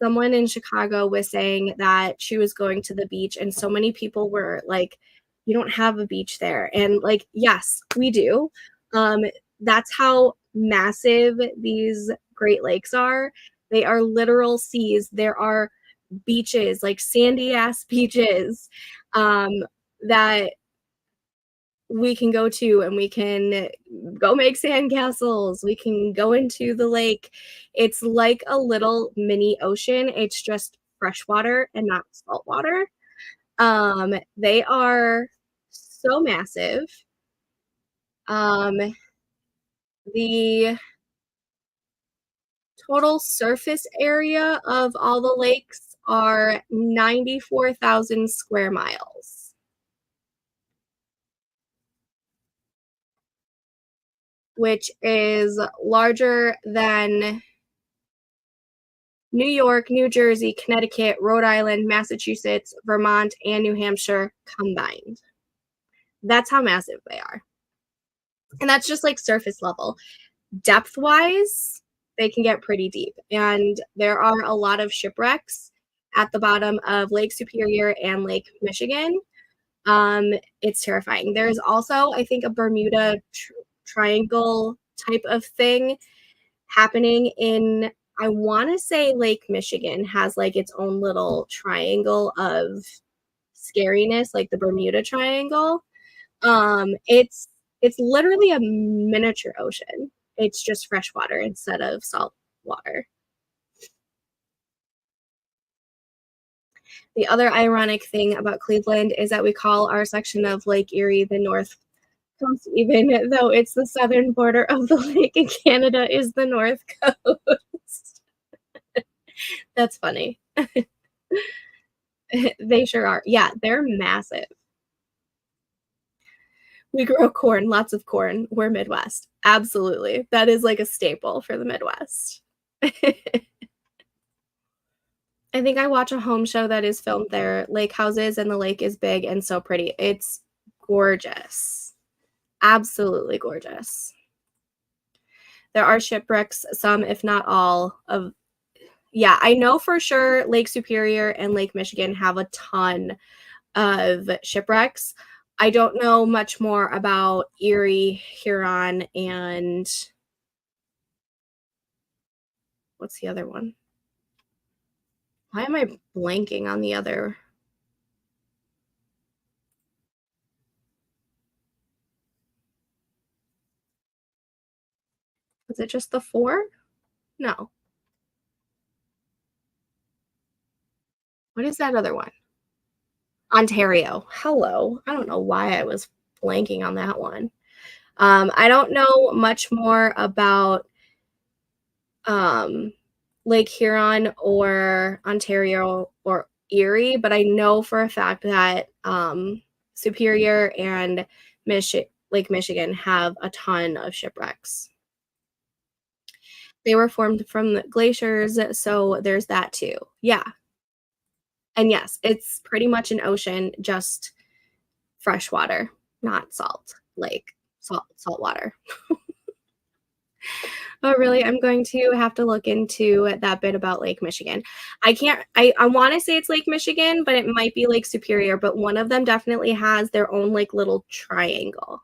someone in Chicago was saying that she was going to the beach, and so many people were like, "You don't have a beach there." And, like, yes, we do. Um, that's how massive these Great Lakes are. They are literal seas. There are beaches, like sandy ass beaches, um, that we can go to, and we can go make sandcastles. We can go into the lake. It's like a little mini ocean. It's just freshwater and not saltwater. They are so massive. Um, the total surface area of all the lakes are 94,000 square miles, which is larger than New York, New Jersey, Connecticut, Rhode Island, Massachusetts, Vermont, and New Hampshire combined. That's how massive they are. And that's just like surface level. Depth wise, they can get pretty deep. And there are a lot of shipwrecks at the bottom of Lake Superior and Lake Michigan. It's terrifying. There's also, I think, a Bermuda Triangle type of thing happening in, I want to say Lake Michigan has like its own little triangle of scariness, like the Bermuda Triangle. It's literally a miniature ocean. It's just fresh water instead of salt water. The other ironic thing about Cleveland is that we call our section of Lake Erie the North Coast, even though it's the southern border of the lake and Canada is the North Coast. That's funny. They sure are. Yeah, they're massive. We grow corn, lots of corn. We're Midwest. Absolutely. That is like a staple for the Midwest. I think I watch a home show that is filmed there, lake houses, and the lake is big and so pretty. It's gorgeous. Absolutely gorgeous. There are shipwrecks, some, if not all, of yeah, I know for sure Lake Superior and Lake Michigan have a ton of shipwrecks. I don't know much more about Erie, Huron, and what's the other one? Why am I blanking on the other? Was it just the 4? No. What is that other one? Ontario. Hello. I don't know why I was blanking on that one. I don't know much more about um, Lake Huron or Ontario or Erie, but I know for a fact that Superior and Lake Michigan have a ton of shipwrecks. They were formed from the glaciers, so there's that too. Yeah, and yes, it's pretty much an ocean, just fresh water, not salt, like salt water. Oh, really? I'm going to have to look into that bit about Lake Michigan. I can't I wanna say it's Lake Michigan, but it might be Lake Superior, but one of them definitely has their own, like, little triangle.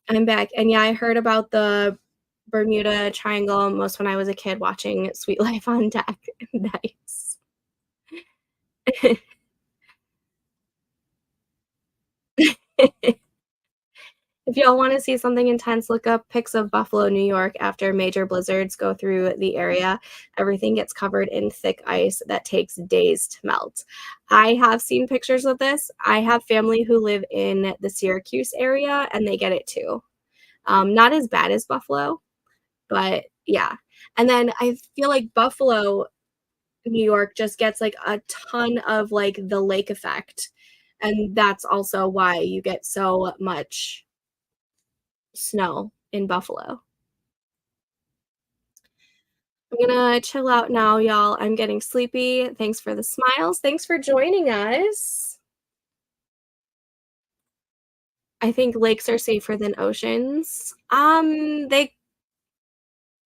I'm back, and yeah, I heard about the Bermuda Triangle almost when I was a kid watching Sweet Life on Deck. Nice. If y'all wanna see something intense, look up pics of Buffalo, New York after major blizzards go through the area. Everything gets covered in thick ice that takes days to melt. I have seen pictures of this. I have family who live in the Syracuse area, and they get it too. Not as bad as Buffalo, but yeah. And then I feel like Buffalo, New York just gets, like, a ton of, like, the lake effect, and that's also why you get so much snow in Buffalo. I'm gonna chill out now, y'all. I'm getting sleepy. Thanks for the smiles. Thanks for joining us. I think lakes are safer than oceans.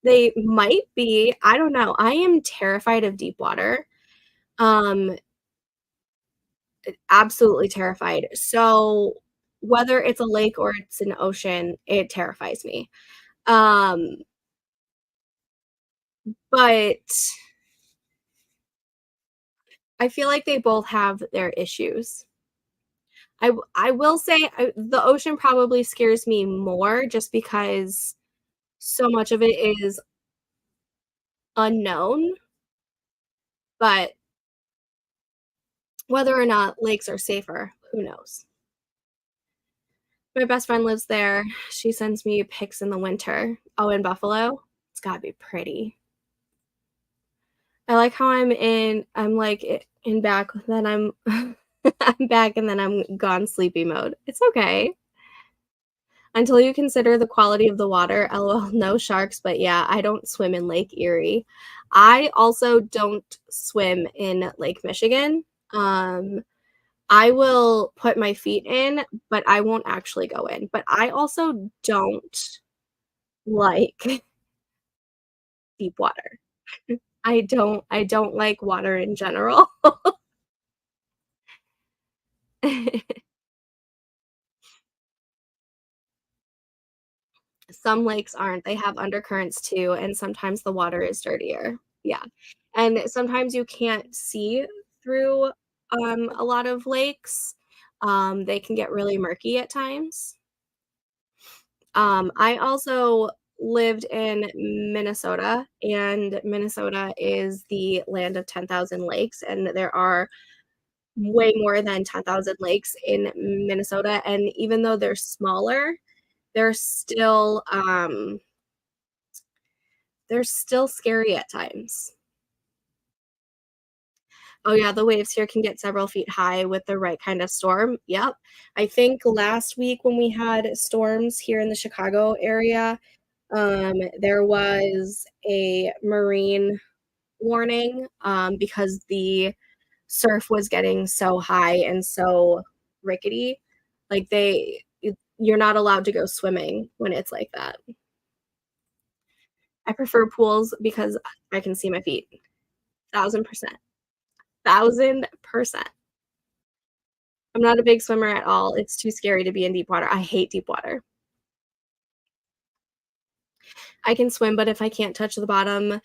They might be. I don't know. I am terrified of deep water. Um, Absolutely terrified. So whether it's a lake or it's an ocean, it terrifies me. Um, but I feel like they both have their issues. I will say the ocean probably scares me more just because so much of it is unknown, but whether or not lakes are safer, who knows? My best friend lives there. She sends me pics in the winter. Oh, in Buffalo? It's gotta be pretty. I like how I'm, like, in back, then I'm I'm back and then I'm gone sleepy mode. It's okay. Until you consider the quality of the water, LOL, no sharks, but yeah, I don't swim in Lake Erie. I also don't swim in Lake Michigan. Um, I will put my feet in, but I won't actually go in. But I also don't like deep water. I don't like water in general. Some lakes aren't, they have undercurrents too, and sometimes the water is dirtier. Yeah, and sometimes you can't see through, a lot of lakes. They can get really murky at times. I also lived in Minnesota, and Minnesota is the land of 10,000 lakes, and there are way more than 10,000 lakes in Minnesota, and even though they're smaller, they're still, they're still scary at times. Oh, yeah, the waves here can get several feet high with the right kind of storm. Yep. I think last week when we had storms here in the Chicago area, there was a marine warning, because the surf was getting so high and so rickety. Like, you're not allowed to go swimming when it's like that. I prefer pools because I can see my feet. 1,000%. 1,000%. I'm not a big swimmer at all. It's too scary to be in deep water. I hate deep water. I can swim, but if I can't touch bottom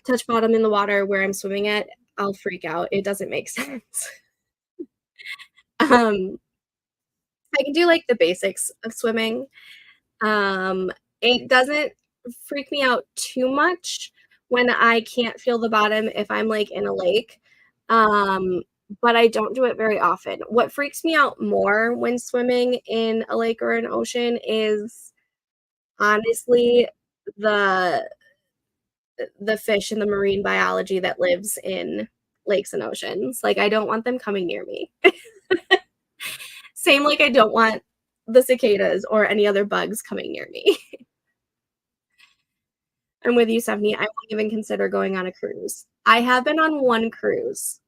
in the water where I'm swimming at, I'll freak out. It doesn't make sense. Um, I can do, like, the basics of swimming. Um, it doesn't freak me out too much when I can't feel the bottom if I'm, like, in a lake, um, but I don't do it very often. What freaks me out more when swimming in a lake or an ocean is honestly the the fish and the marine biology that lives in lakes and oceans. Like, I don't want them coming near me. Same like I don't want the cicadas or any other bugs coming near me. I'm with you, Stephanie. I won't even consider going on a cruise. I have been on one cruise.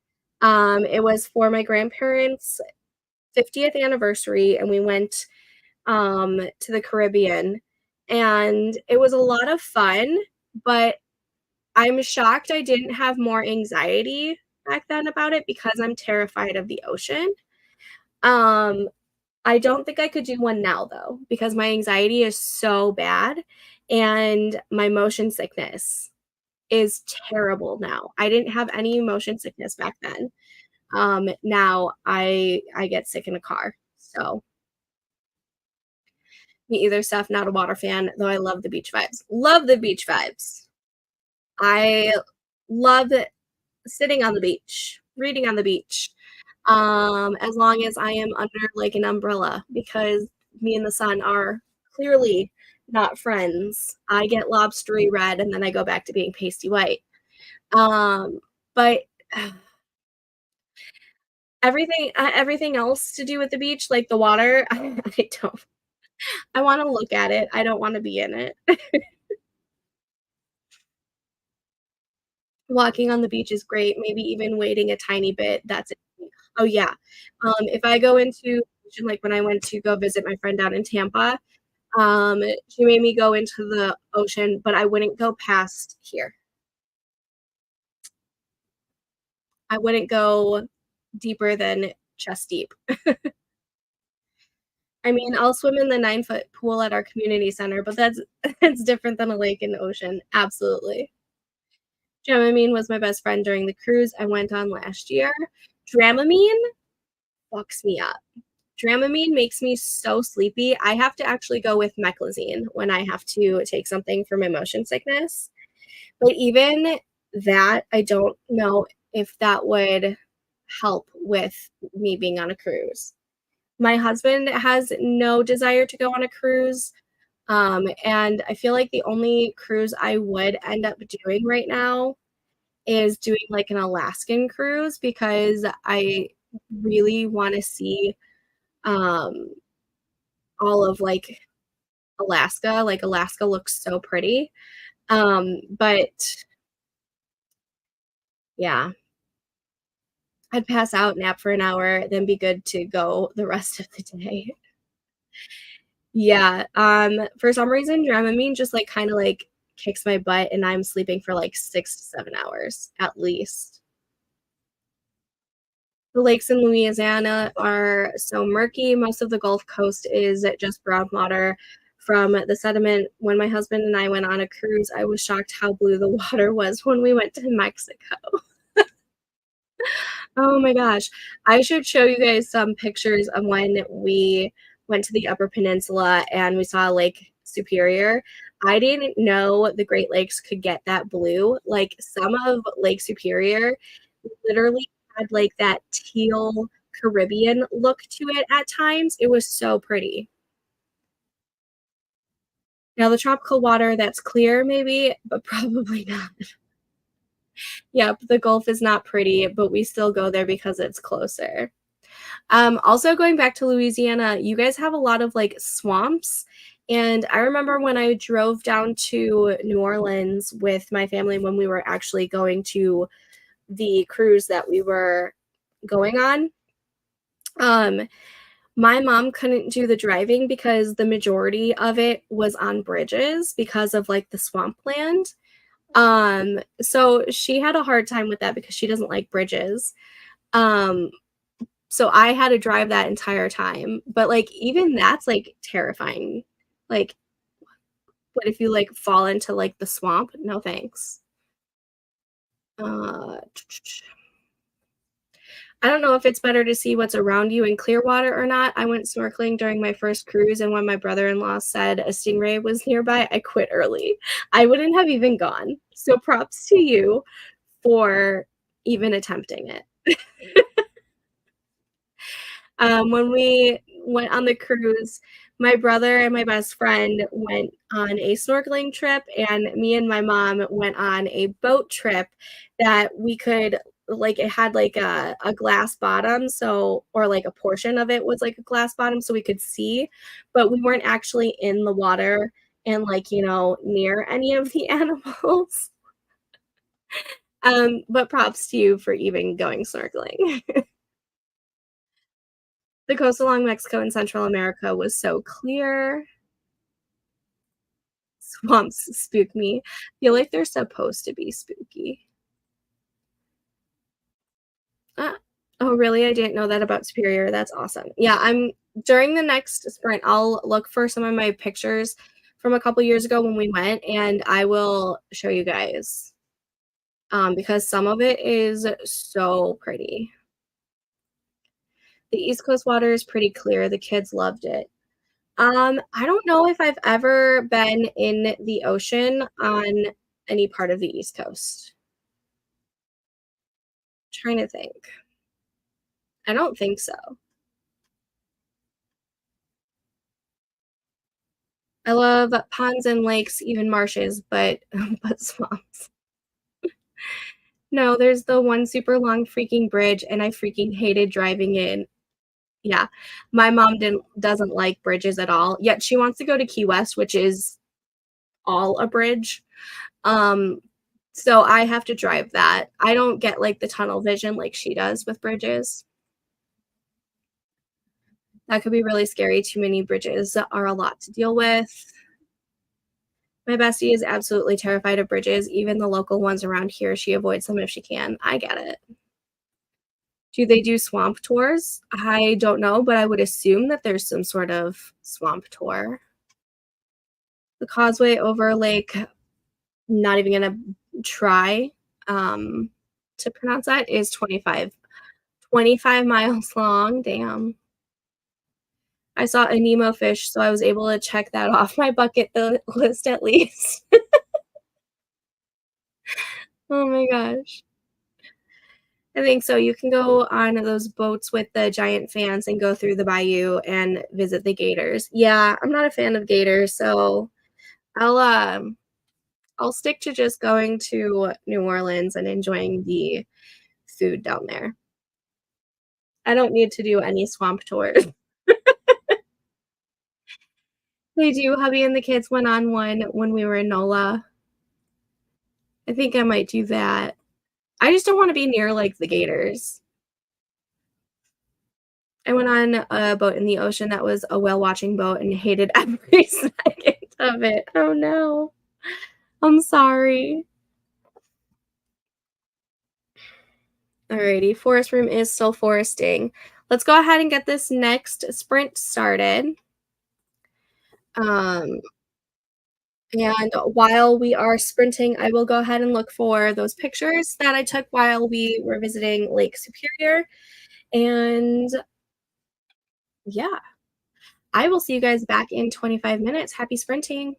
It was for my grandparents' 50th anniversary, and we went to the Caribbean, and it was a lot of fun, but I'm shocked I didn't have more anxiety back then about it because I'm terrified of the ocean. Um, I don't think I could do one now though, because my anxiety is so bad and my motion sickness is terrible now. I didn't have any motion sickness back then. Now I get sick in a car. So me either, Steph, not a water fan, though I love the beach vibes. Love the beach vibes. I love sitting on the beach, reading on the beach, as long as I am under, like, an umbrella because me and the sun are clearly not friends. I get lobstery red, and then I go back to being pasty white. But everything else to do with the beach, like the water, I don't I wanna look at it, I don't wanna be in it. Walking on the beach is great, maybe even wading a tiny bit, that's it. Oh, yeah. If I go into like, when I went to go visit my friend down in Tampa, she made me go into the ocean, but I wouldn't go past here. I wouldn't go deeper than chest deep. I mean, I'll swim in the 9-foot pool at our community center, but that's it's different than a lake and ocean, absolutely. Dramamine was my best friend during the cruise I went on last year. Dramamine fucks me up. Dramamine makes me so sleepy. I have to actually go with meclizine when I have to take something for my motion sickness. But even that, I don't know if that would help with me being on a cruise. My husband has no desire to go on a cruise. And I feel like the only cruise I would end up doing right now is doing like an Alaskan cruise because I really want to see um, all of like Alaska. Like Alaska looks so pretty. But yeah, I'd pass out, nap for an hour, then be good to go the rest of the day. Yeah, for some reason, Dramamine just, like, kinda, like, kicks my butt, and I'm sleeping for, like, 6 to 7 hours at least. The lakes in Louisiana are so murky, most of the Gulf Coast is just brown water from the sediment. When my husband and I went on a cruise, I was shocked how blue the water was when we went to Mexico. Oh my gosh. I should show you guys some pictures of when we went to the Upper Peninsula and we saw Lake Superior. I didn't know the Great Lakes could get that blue. Like, some of Lake Superior literally had, like, that teal Caribbean look to it at times. It was so pretty. Now the tropical water that's clear maybe, but probably not. Yep, the Gulf is not pretty, but we still go there because it's closer. Also going back to Louisiana, you guys have a lot of like swamps. And I remember when I drove down to New Orleans with my family when we were actually going to the cruise that we were going on. Um, my mom couldn't do the driving because the majority of it was on bridges because of like the swampland. So she had a hard time with that because she doesn't like bridges. Um, So I had to drive that entire time, but, like, even that's, like, terrifying. Like, what if you, like, fall into, like, the swamp? No thanks. Uh, I don't know if it's better to see what's around you in clear water or not. I went snorkeling during my first cruise, and when my brother-in-law said a stingray was nearby, I quit early. I wouldn't have even gone. So props to you for even attempting it. When we went on the cruise, my brother and my best friend went on a snorkeling trip, and me and my mom went on a boat trip that we could like it had like a glass bottom, so or like a portion of it was like a glass bottom so we could see, but we weren't actually in the water and, like, near any of the animals. But props to you for even going snorkeling. The coast along Mexico and Central America was so clear. Swamps spook me. Feel like they're supposed to be spooky. Ah, oh, really? I didn't know that about Superior. That's awesome. Yeah, I'm during the next sprint, I'll look for some of my pictures from a couple years ago when we went, and I will show you guys, because some of it is so pretty. The East Coast water is pretty clear. The kids loved it. I don't know if I've ever been in the ocean on any part of the East Coast. Trying to think. I don't think so. I love ponds and lakes, even marshes, but but swamps. No, there's the one super long freaking bridge, and I freaking hated driving in. Yeah. My mom doesn't like bridges at all, yet she wants to go to Key West, which is all a bridge. Um, so I have to drive that. I don't get, like, the tunnel vision like she does with bridges. That could be really scary. Too many bridges are a lot to deal with. My bestie is absolutely terrified of bridges, even the local ones around here, she avoids them if she can. I get it. Do they do swamp tours? I don't know, but I would assume that there's some sort of swamp tour. The causeway over Lake, not even gonna try, um, to pronounce that, is 25 miles long, damn. I saw a Nemo fish, so I was able to check that off my bucket list at least. Oh my gosh. I think so. You can go on those boats with the giant fans and go through the bayou and visit the gators. Yeah, I'm not a fan of gators, so I'll, um, I'll stick to just going to New Orleans and enjoying the food down there. I don't need to do any swamp tours. They do. Hubby and the kids went on one when we were in NOLA. I think I might do that. I just don't wanna be near, like, the gators. I went on a boat in the ocean that was a whale watching boat and hated every second of it. Oh, no. I'm sorry. Alrighty, forest room is still foresting. Let's go ahead and get this next sprint started. Um, and while we are sprinting, I will go ahead and look for those pictures that I took while we were visiting Lake Superior. And yeah, I will see you guys back in 25 minutes. Happy sprinting.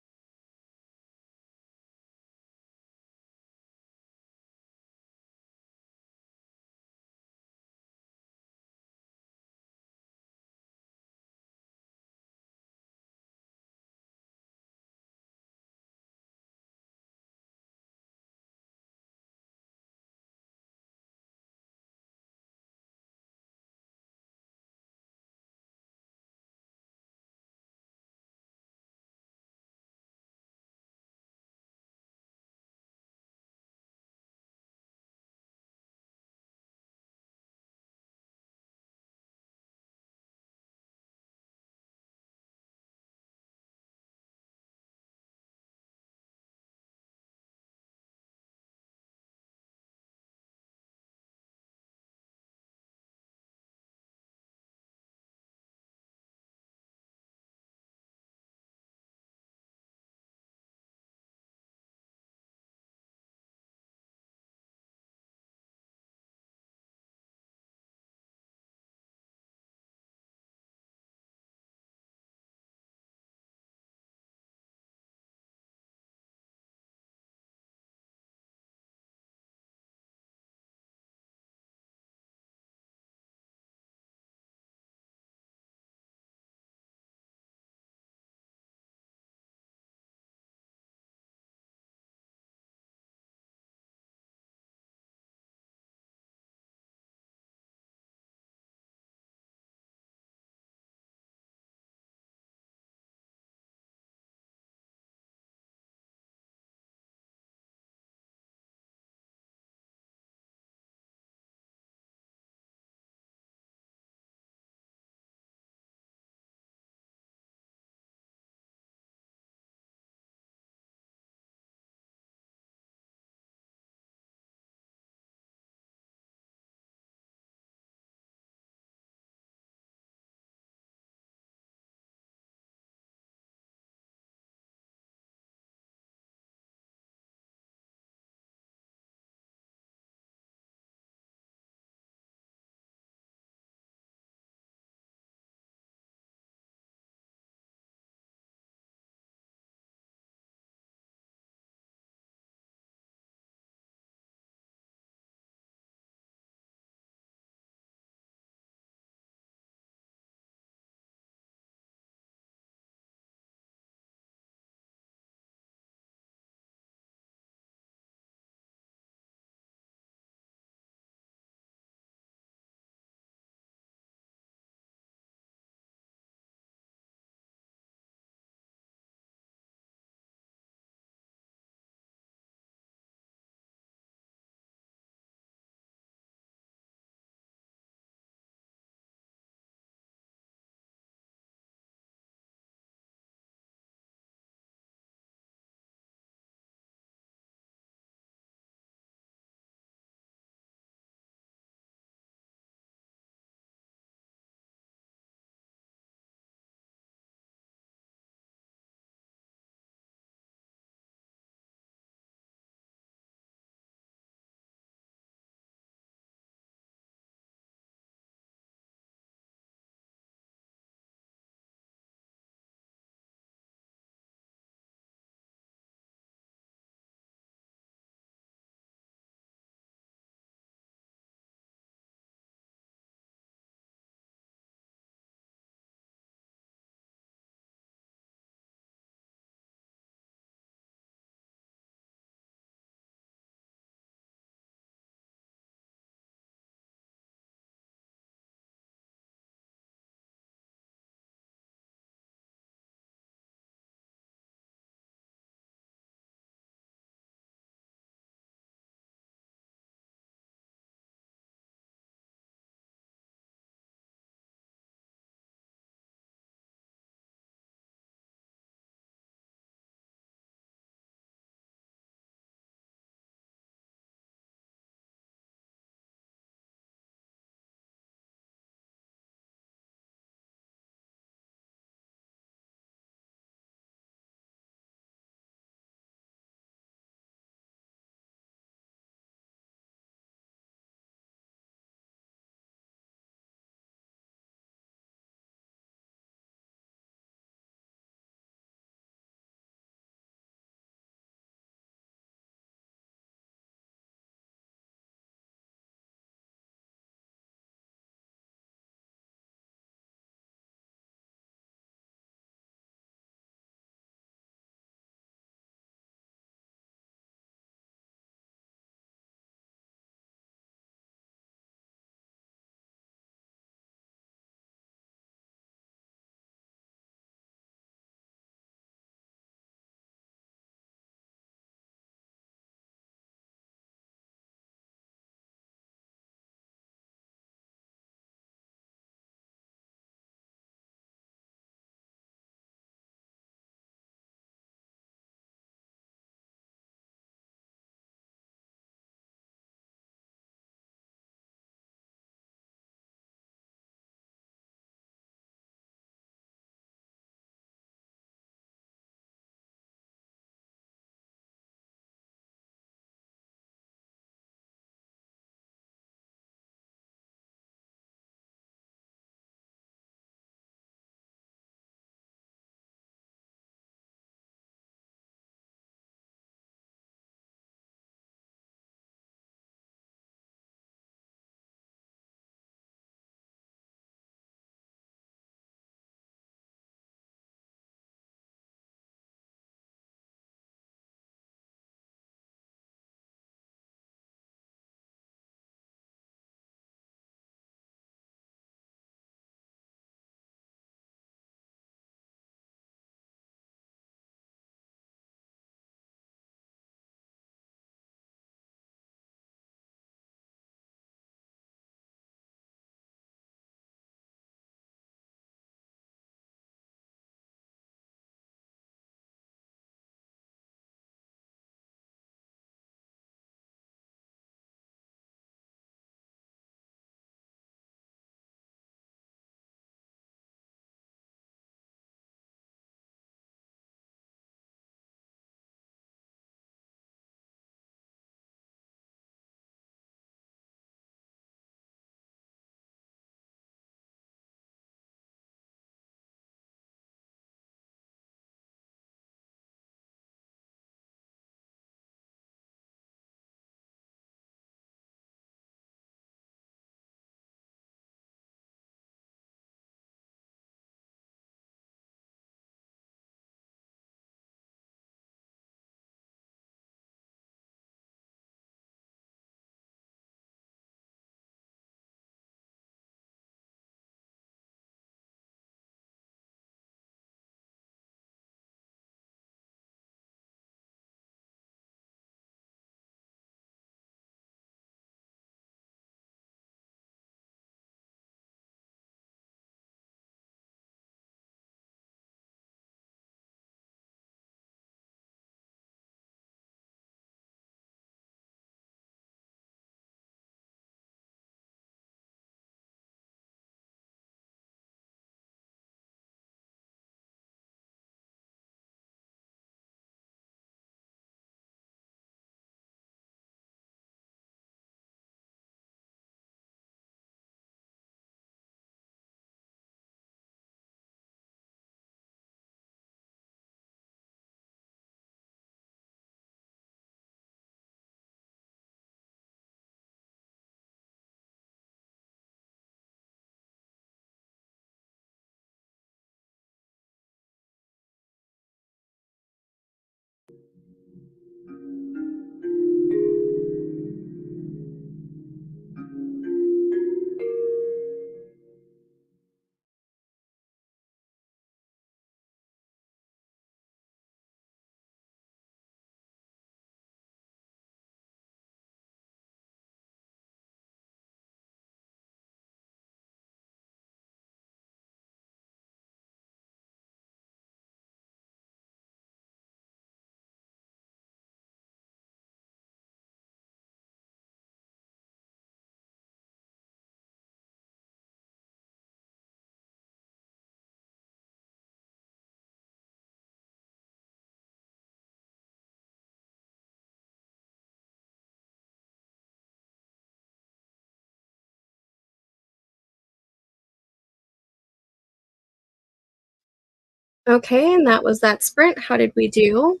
Okay, and that was that sprint. How did we do?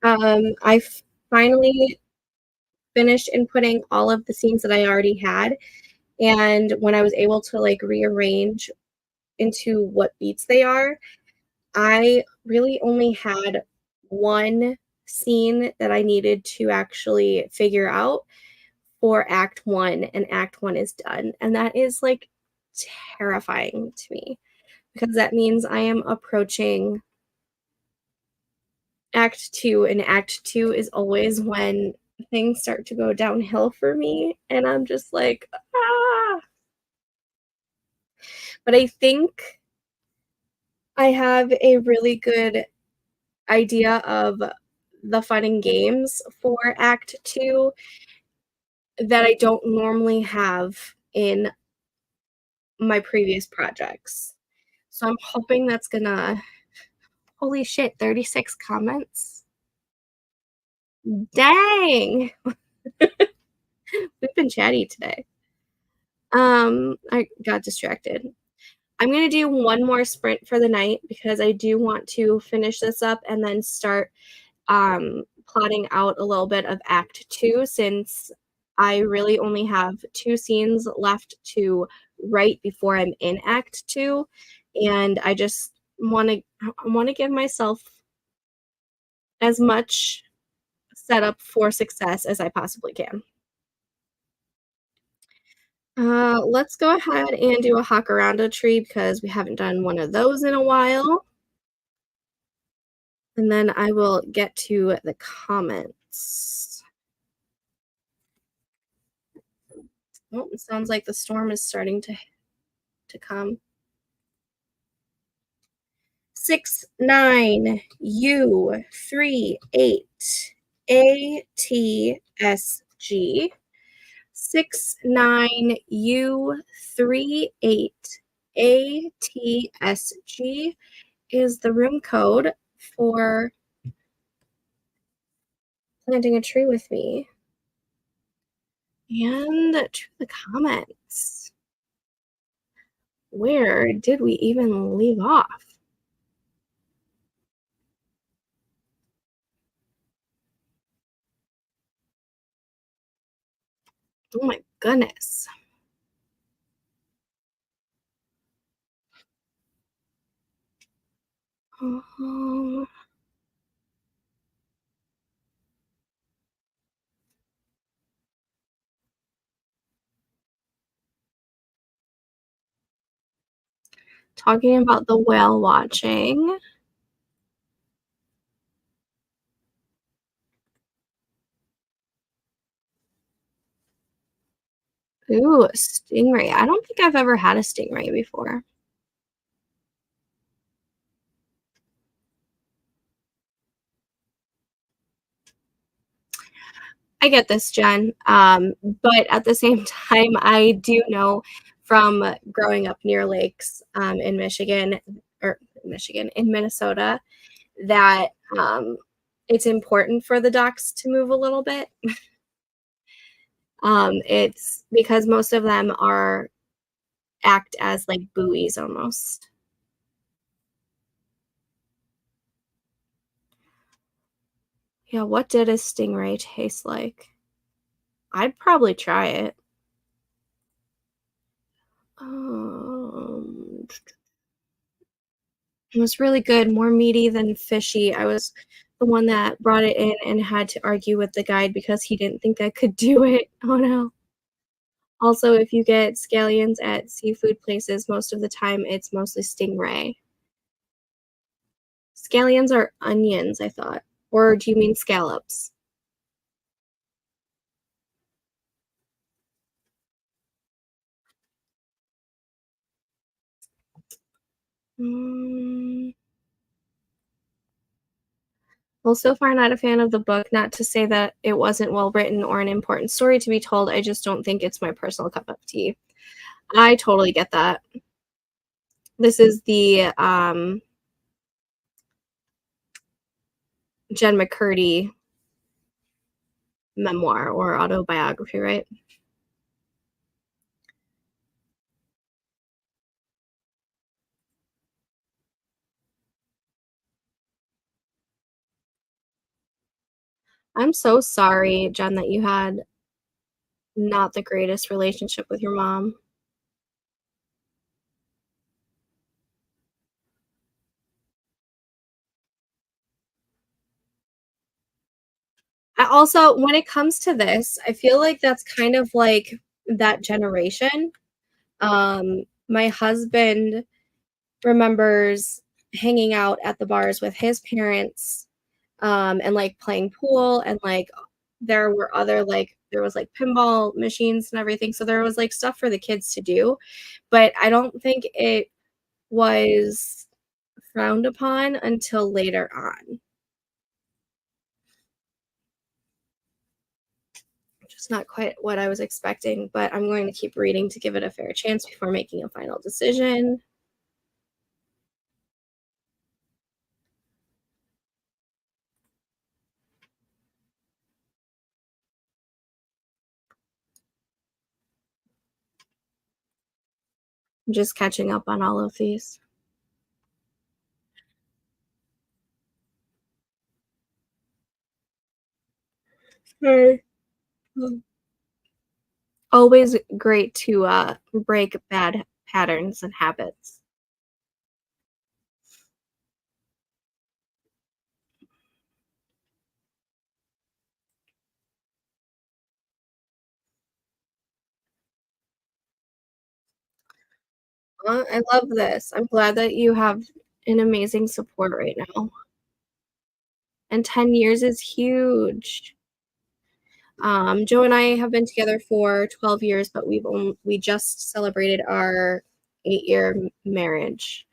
I finally finished inputting all of the scenes that I already had, and when I was able to, like, rearrange into what beats they are, I really only had 1 scene that I needed to actually figure out for act 1, and act 1 is done, and that is, like, terrifying to me because that means I am approaching act 2, and act 2 is always when things start to go downhill for me, and I'm just like, "Ah." But I think I have a really good idea of the fun and games for act 2 that I don't normally have in my previous projects. So I'm hoping that's gonna holy shit, 36 comments? Dang! We've been chatty today. I got distracted. I'm gonna do one more sprint for the night because I do want to finish this up and then start, plotting out a little bit of act 2 since I really only have 2 scenes left to write before I'm in act 2, and I just wanna give myself as much setup for success as I possibly can. Let's go ahead and do a Jacaranda tree because we haven't done one of those in a while, and then I will get to the comments. Oh, it sounds like the storm is starting to come. 69U38 ATSG. 69U38 ATSG is the room code for planting a tree with me. And to the comments. Where did we even leave off? Oh my goodness. Um, talking about the whale watching. Ooh, a stingray. I don't think I've ever had a stingray before. I get this, Jen. But at the same time, I do know from growing up near lakes in Michigan, or Michigan, in Minnesota, that it's important for the ducks to move a little bit. It's because most of them are act as like buoys almost. Yeah, what did a stingray taste like? I'd probably try it. Um, it was really good, more meaty than fishy. I was the one that brought it in and had to argue with the guide because he didn't think I could do it. Oh no. Also, if you get scallions at seafood places, most of the time it's mostly stingray. Scallions are onions, I thought. Or do you mean scallops? Mm. Well, so far not a fan of the book, not to say that it wasn't well written or an important story to be told, I just don't think it's my personal cup of tea. I totally get that. This is the, Jen McCurdy memoir or autobiography, right? I'm so sorry, Jen, that you had not the greatest relationship with your mom. I also when it comes to this, I feel like that's kind of like that generation. My husband remembers hanging out at the bars with his parents, and, like, playing pool and, like, there were other, like there was, like, pinball machines and everything, so there was, like, stuff for the kids to do, but I don't think it was frowned upon until later on. Just not quite what I was expecting, but I'm going to keep reading to give it a fair chance before making a final decision. I'm just catching up on all of these. Right. Mm. Always great to, break bad patterns and habits. I love this. I'm glad that you have an amazing support right now, and 10 years is huge. Joe and I have been together for 12 years, but we just celebrated our 8-year marriage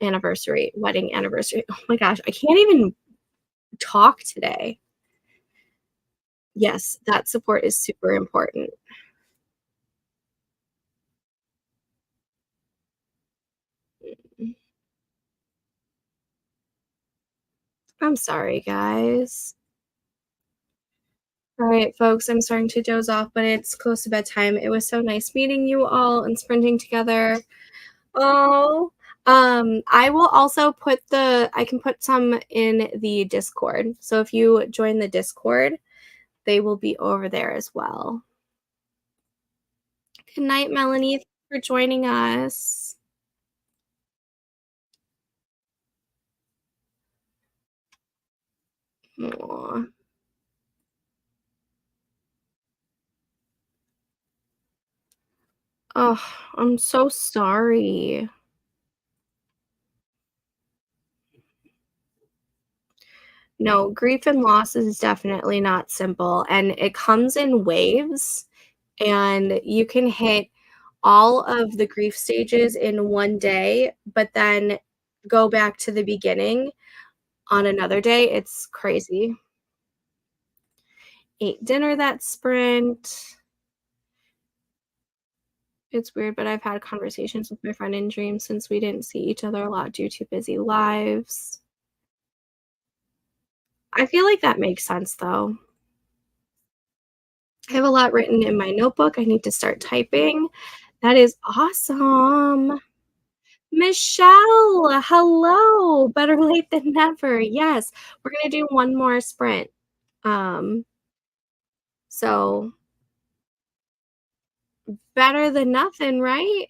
anniversary, wedding anniversary. Oh my gosh, I can't even talk today. Yes, that support is super important. I'm sorry, guys. All right, folks, I'm starting to doze off, but it's close to bedtime. It was so nice meeting you all and spending together. Oh, I will also I can put some in the Discord. So if you join the Discord, they will be over there as well. Good night, Melanie. Thanks for joining us. Aw. Oh, I'm so sorry. No, grief and loss is definitely not simple, and it comes in waves, and you can hit all of the grief stages in one day, but then go back to the beginning on another day. It's crazy. Ate dinner that sprint. It's weird, but I've had conversations with my friend in dreams since we didn't see each other a lot due to busy lives. I feel like that makes sense though. I have a lot written in my notebook. I need to start typing. That is awesome. Michelle, hello. Better late than never. Yes, we're gonna do one more sprint. Um, so better than nothing, right?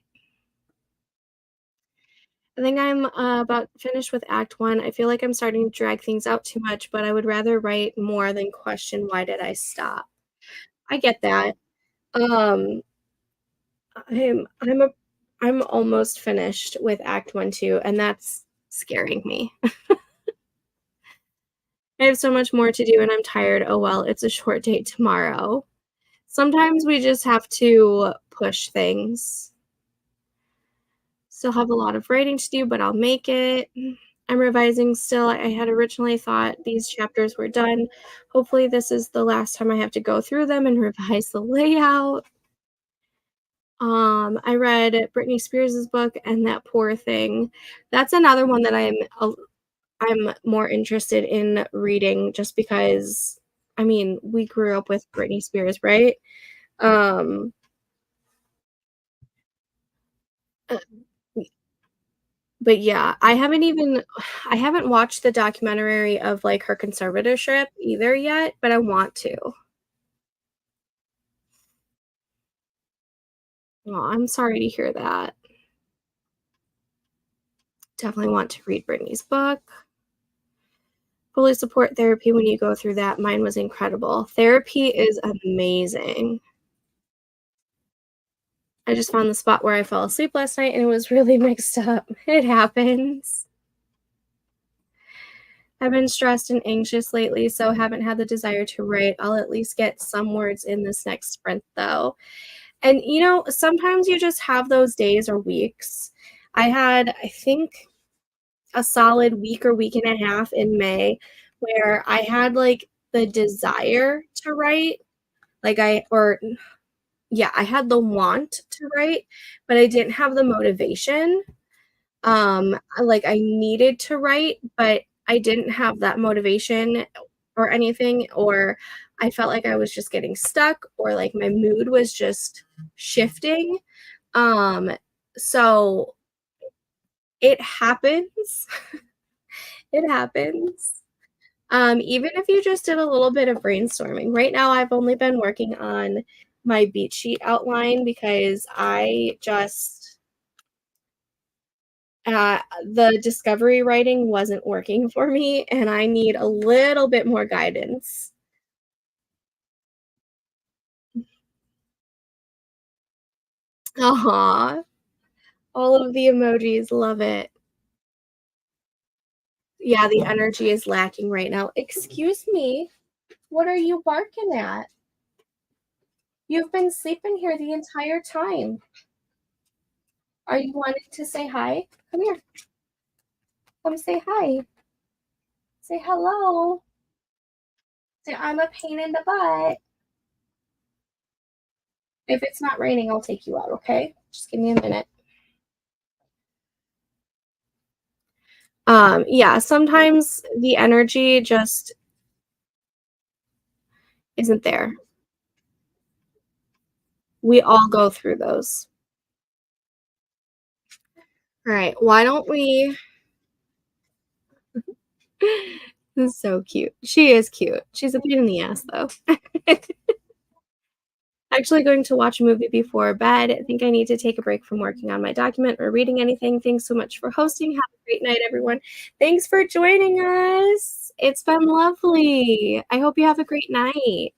I think I'm about finished with Act One. I feel like I'm starting to drag things out too much, but I would rather write more than question why did I stop. I get that. Um, I'm almost finished with Act One too, and that's scaring me. I have so much more to do and I'm tired. Oh well, it's a short day tomorrow. Sometimes we just have to push things. Still have a lot of writing to do, but I'll make it. I'm revising still. I had originally thought these chapters were done. Hopefully, this is the last time I have to go through them and revise the layout. I read Britney Spears's book and That Poor Thing. That's another one that I'm more interested in reading just because I mean, we grew up with Britney Spears, right? Um, uh, But yeah, I haven't watched the documentary of, like, her conservatorship either yet, but I want to. Oh, I'm sorry to hear that. Definitely want to read Brittany's book. Fully support therapy when you go through that. Mine was incredible. Therapy is amazing. I just found the spot where I fell asleep last night and it was really mixed up. It happens. I've been stressed and anxious lately, so haven't had the desire to write. I'll at least get some words in this next sprint though. And sometimes you just have those days or weeks. I had, I think, a solid week or week and a half in May where I had like the desire to write, like I had the want to write, but I didn't have the motivation. Like I needed to write, but I didn't have that motivation or anything, or I felt like I was just getting stuck, or like my mood was just shifting. Um, so it happens. It happens. Even if you just did a little bit of brainstorming. Right now, I've only been working on my beat sheet outline because the discovery writing wasn't working for me, and I need a little bit more guidance. Aw, all of the emojis, love it. Yeah, the energy is lacking right now. Excuse me, what are you barking at? You've been sleeping here the entire time. Are you wanting to say hi? Come here. Come say hi. Say hello. Say I'm a pain in the butt. If it's not raining, I'll take you out, okay? Just give me a minute. Yeah, sometimes the energy just isn't there. We all go through those. All right, why don't we This is so cute. She is cute. She's a pain in the ass, though. Actually going to watch a movie before bed. I think I need to take a break from working on my document or reading anything. Thanks so much for hosting. Have a great night, everyone. Thanks for joining us. It's been lovely. I hope you have a great night.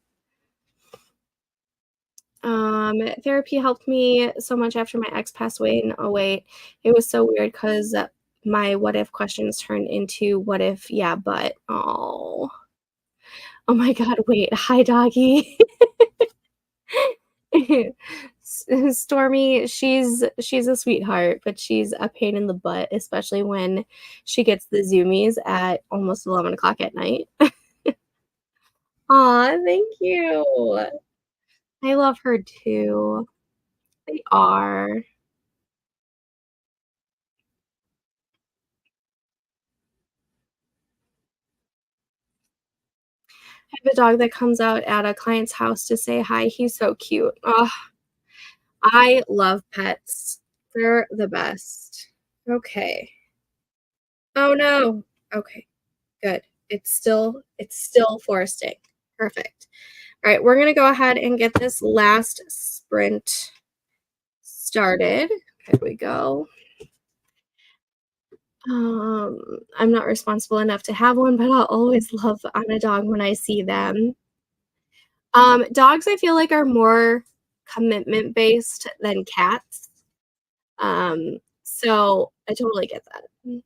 Therapy helped me so much after my ex passed away in '08. It was so weird because my what if questions turned into what if, yeah, but oh my god, wait, hi doggy. Stormy, she's a sweetheart, but she's a pain in the butt, especially when she gets the zoomies at almost 11 o'clock at night. Aw, thank you. I love her too. They are. I have a dog that comes out at a client's house to say hi. He's so cute. Oh, I love pets. They're the best. Okay. Oh no. Okay, good. It's still foresting. Perfect. All right, we're gonna go ahead and get this last sprint started. Here we go. Um, I'm not responsible enough to have one, but I'll always love on a dog when I see them. Dogs I feel like are more commitment based than cats. So I totally get that.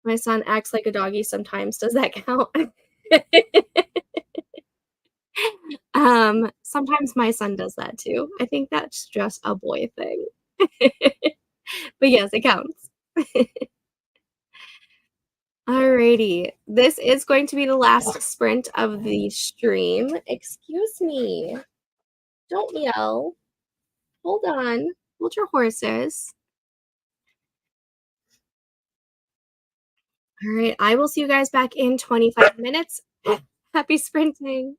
My son acts like a doggy sometimes. Does that count? Sometimes my son does that too. I think that's just a boy thing. But yes, it counts. Alrighty. This is going to be the last sprint of the stream. Excuse me. Don't yell. Hold on. Hold your horses. All right. I will see you guys back in 25 minutes. Happy sprinting.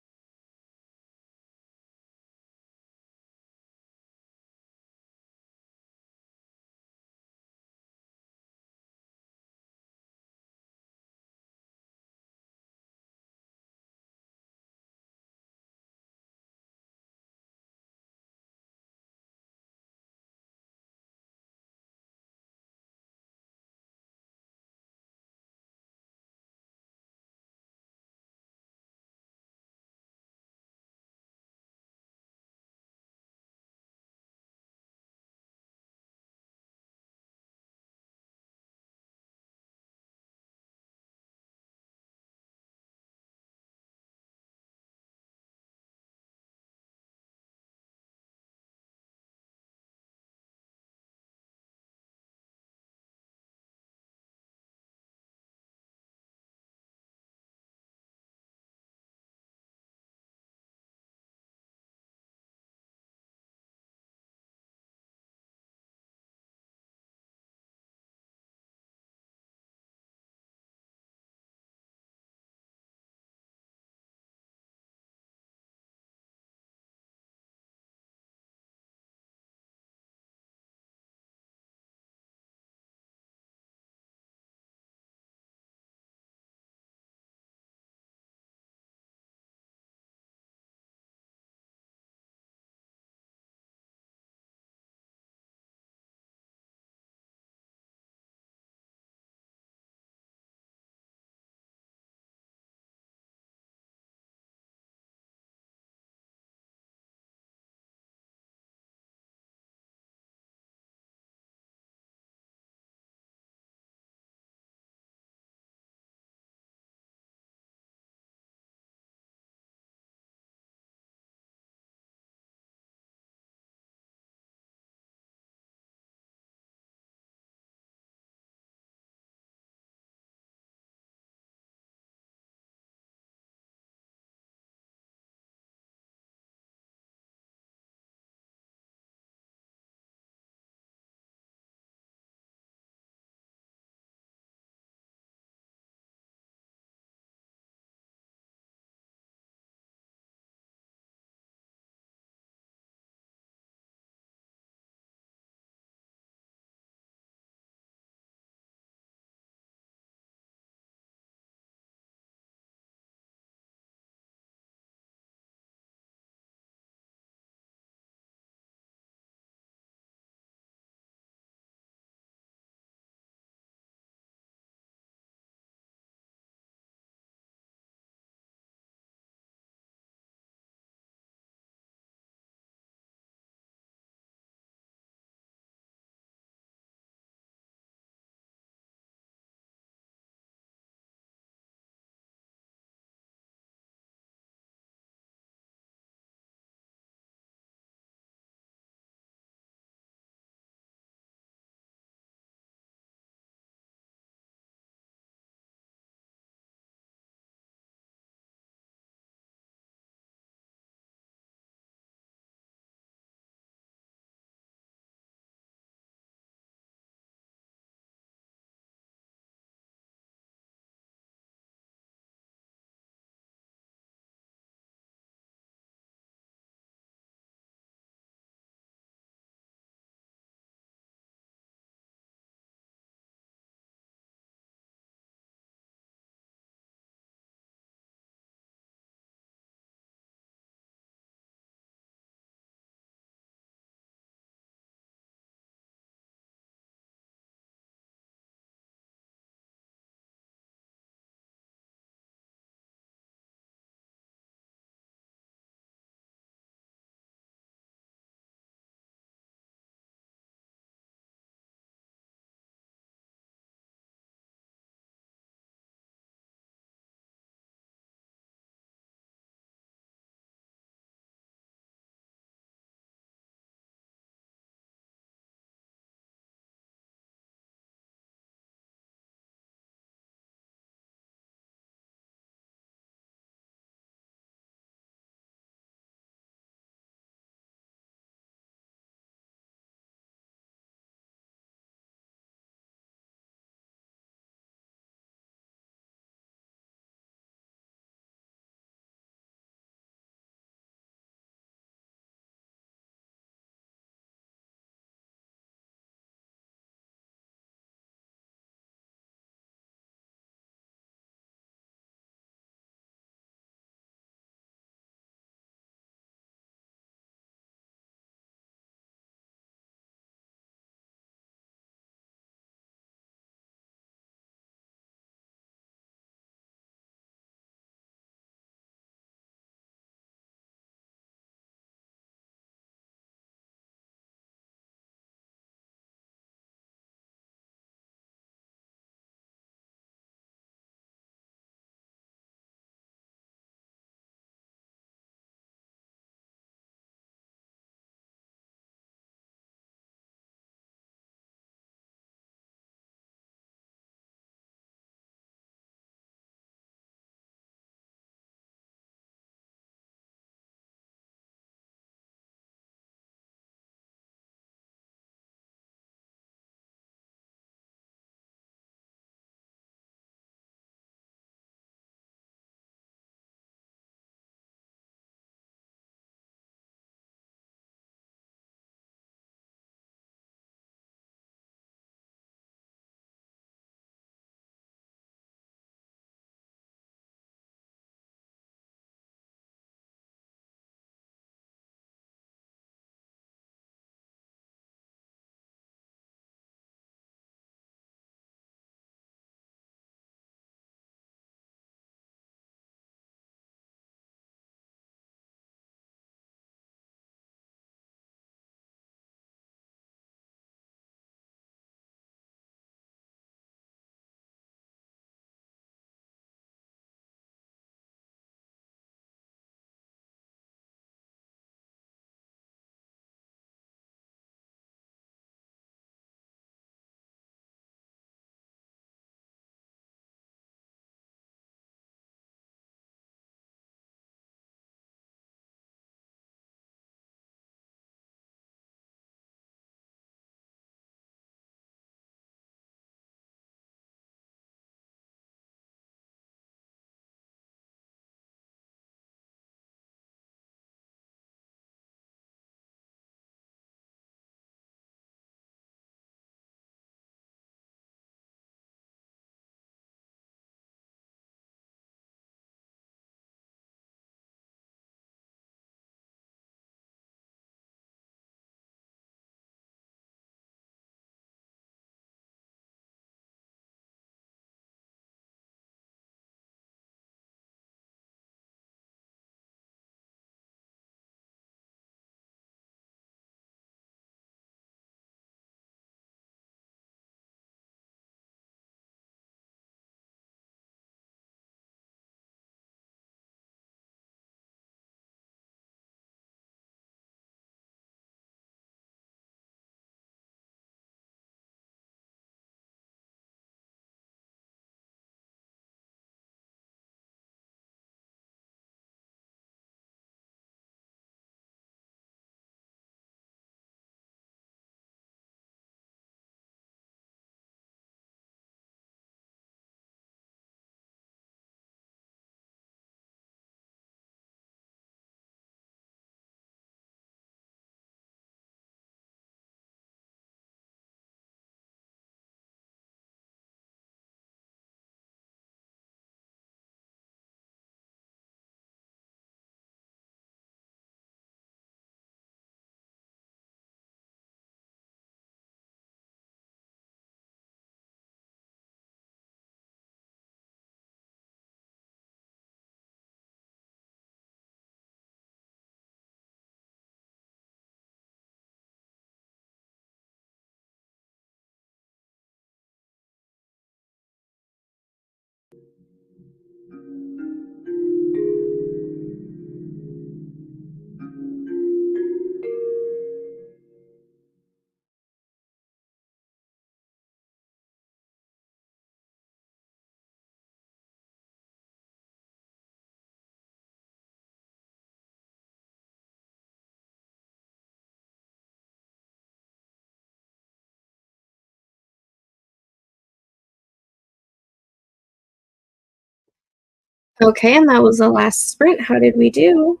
Okay, and that was the last sprint. How did we do?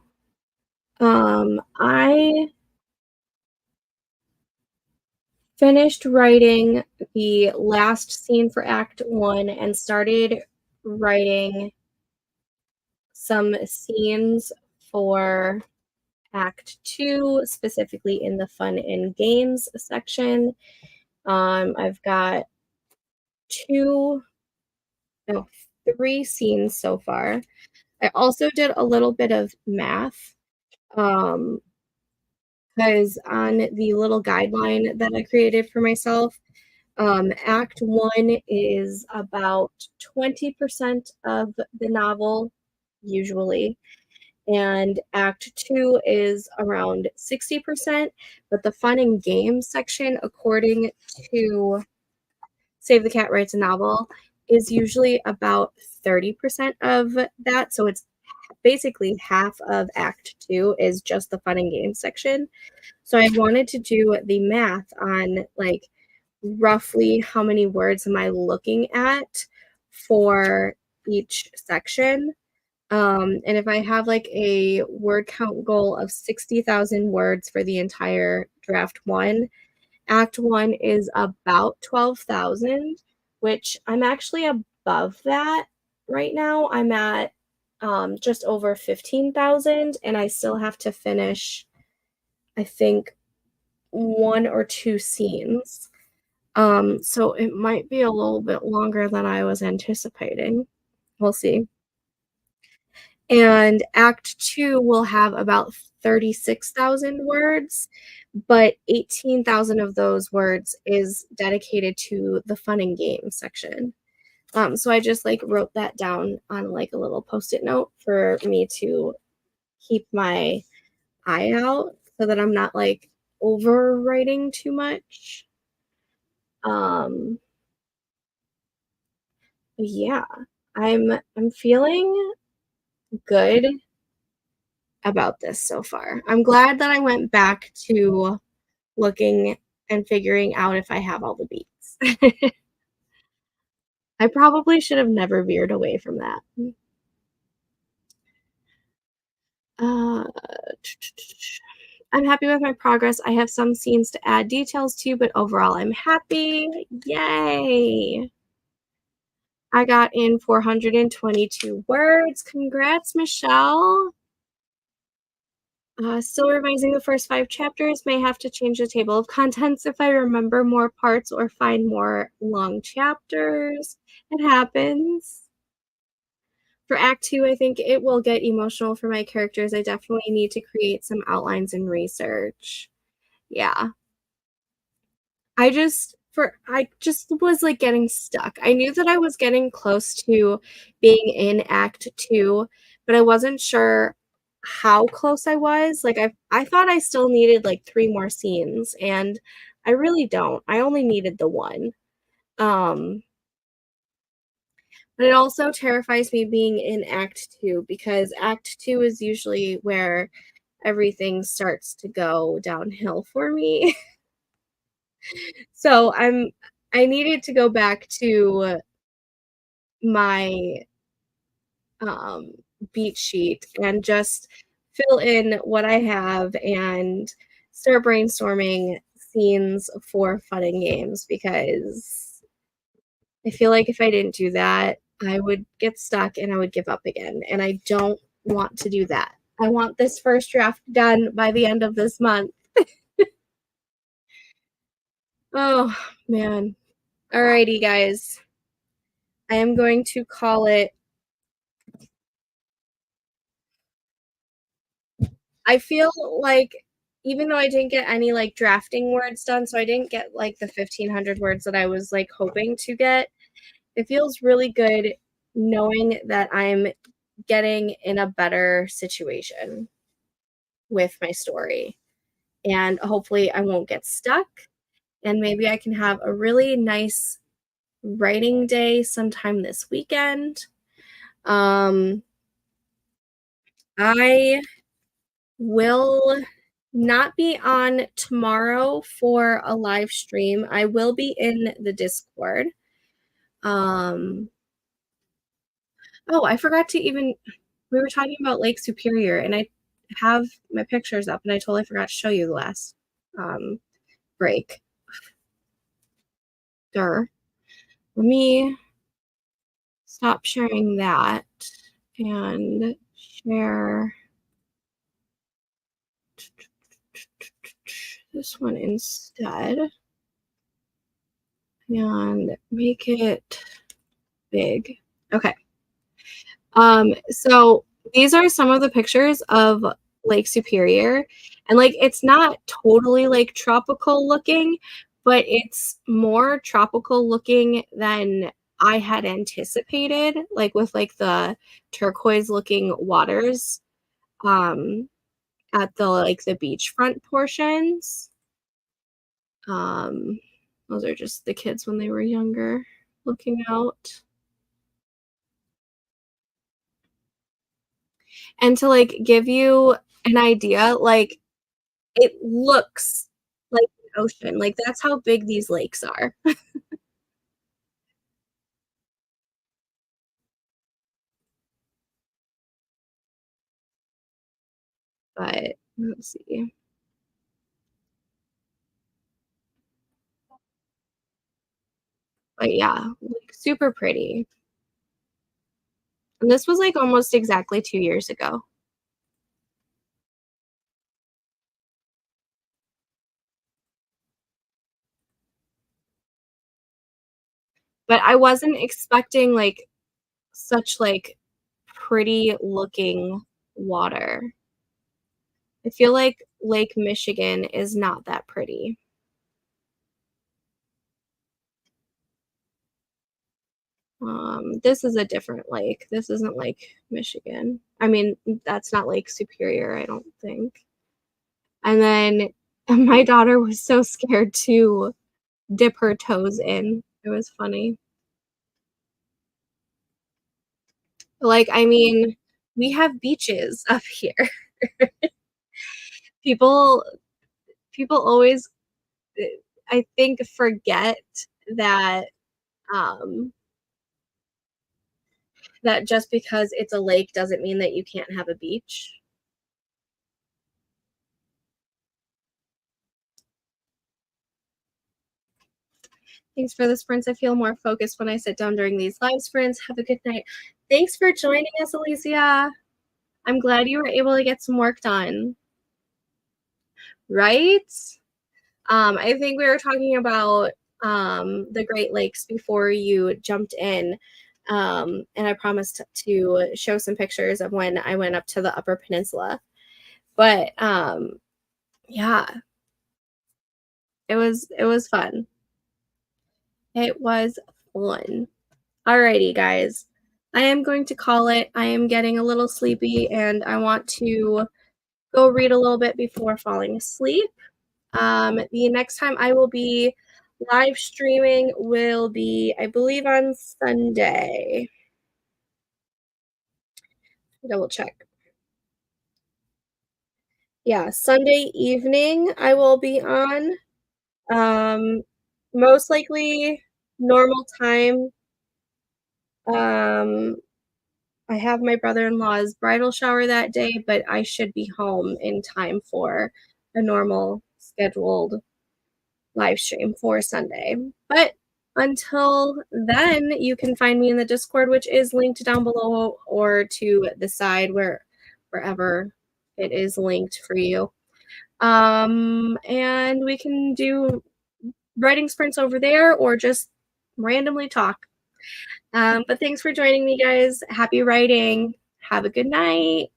I finished writing the last scene for Act 1 and started writing some scenes for Act 2, specifically in the fun and games section. I've got 2, no, 3 scenes so far. I also did a little bit of math, um, because on the little guideline that I created for myself, Act 1 is about 20% of the novel, usually, and Act 2 is around 60%, but the fun and games section, according to Save the Cat Writes a Novel, is usually about 30% of that, so it's basically half of Act 2 is just the fun and games section. So I wanted to do the math on, like, roughly how many words am I looking at for each section. And if I have like a word count goal of 60,000 words for the entire draft one, Act 1 is about 12,000, which I'm actually above that right now. I'm at just over 15,000, and I still have to finish, I think, 1 or 2 scenes. So it might be a little bit longer than I was anticipating. We'll see. And Act 2 will have about 36,000 words, but 18,000 of those words is dedicated to the fun and games section. So I just, like, wrote that down on, like, a little Post-it note for me to keep my eye out so that I'm not, like, overwriting too much. Um, yeah, I'm feeling good about this so far. I'm glad that I went back to looking and figuring out if I have all the beats. I probably should have never veered away from that. Uh, I'm happy with my progress. I have some scenes to add details to, but overall I'm happy. Yay! I got in 422 words. Congrats, Michelle. Still revising the first 5 chapters. May have to change the table of contents if I remember more parts or find more long chapters. It happens. For Act 2, I think it will get emotional for my characters. I definitely need to create some outlines and research. Yeah. I just was, like, getting stuck. I knew that I was getting close to being in Act 2, but I wasn't sure how close I was. Like, I thought I still needed, like, 3 more scenes, and I really don't. I only needed the 1. Um, but it also terrifies me being in Act 2 because Act 2 is usually where everything starts to go downhill for me. So I needed to go back to my, um, beat sheet and just fill in what I have and start brainstorming scenes for fun and games because I feel like if I didn't do that, I would get stuck and I would give up again, and I don't want to do that. I want this first draft done by the end of this month. Oh, man. Alrighty, guys. I am going to call it. I feel like even though I didn't get any, like, drafting words done, so I didn't get, like, the 1,500 words that I was, like, hoping to get, it feels really good knowing that I'm getting in a better situation with my story, and hopefully I won't get stuck, and maybe I can have a really nice writing day sometime this weekend. Um, I will not be on tomorrow for a live stream. I will be in the Discord. Um, Oh, I forgot to even we were talking about Lake Superior, and I have my pictures up, and I totally forgot to show you the last, um, break. Let me stop sharing that and share this one instead and make it big. Okay. So these are some of the pictures of Lake Superior, and, like, it's not totally, like, tropical looking, but it's more tropical looking than I had anticipated, like, with, like, the turquoise looking waters, um, at the, like, the beachfront portions. Um, those are just the kids when they were younger looking out. And to, like, give you an idea, like, it looks like an ocean, like, that's how big these lakes are. But, let's see. But, yeah, like, super pretty. And this was, like, almost exactly 2 years ago. But I wasn't expecting, like, such, like, pretty looking water. I feel like Lake Michigan is not that pretty. This is a different lake. This isn't Lake Michigan. I mean, that's not Lake Superior, I don't think. And then my daughter was so scared to dip her toes in. It was funny. Like, I mean, we have beaches up here. People people always, eh, I think, forget that, um, that just because it's a lake doesn't mean that you can't have a beach. Thanks for the sprints. I feel more focused when I sit down during these live sprints. Have a good night. Thanks for joining us, Alicia. I'm glad you were able to get some work done. Right? I think we were talking about the Great Lakes before you jumped in. And I promised to show some pictures of when I went up to the Upper Peninsula. But yeah, it was fun. It was fun. Alrighty, guys. I am going to call it. I am getting a little sleepy and I want to go read a little bit before falling asleep. The next time I will be live streaming will be, I believe, on Sunday. Double check. Yeah, Sunday evening I will be on. Um, Most likely normal time. Um, I have my brother-in-law's bridal shower that day, but I should be home in time for a normal scheduled live stream for Sunday. But until then, you can find me in the Discord, which is linked down below or to the side wherever it is linked for you. And we can do writing sprints over there or just randomly talk. But thanks for joining me, guys. Happy writing. Have a good night.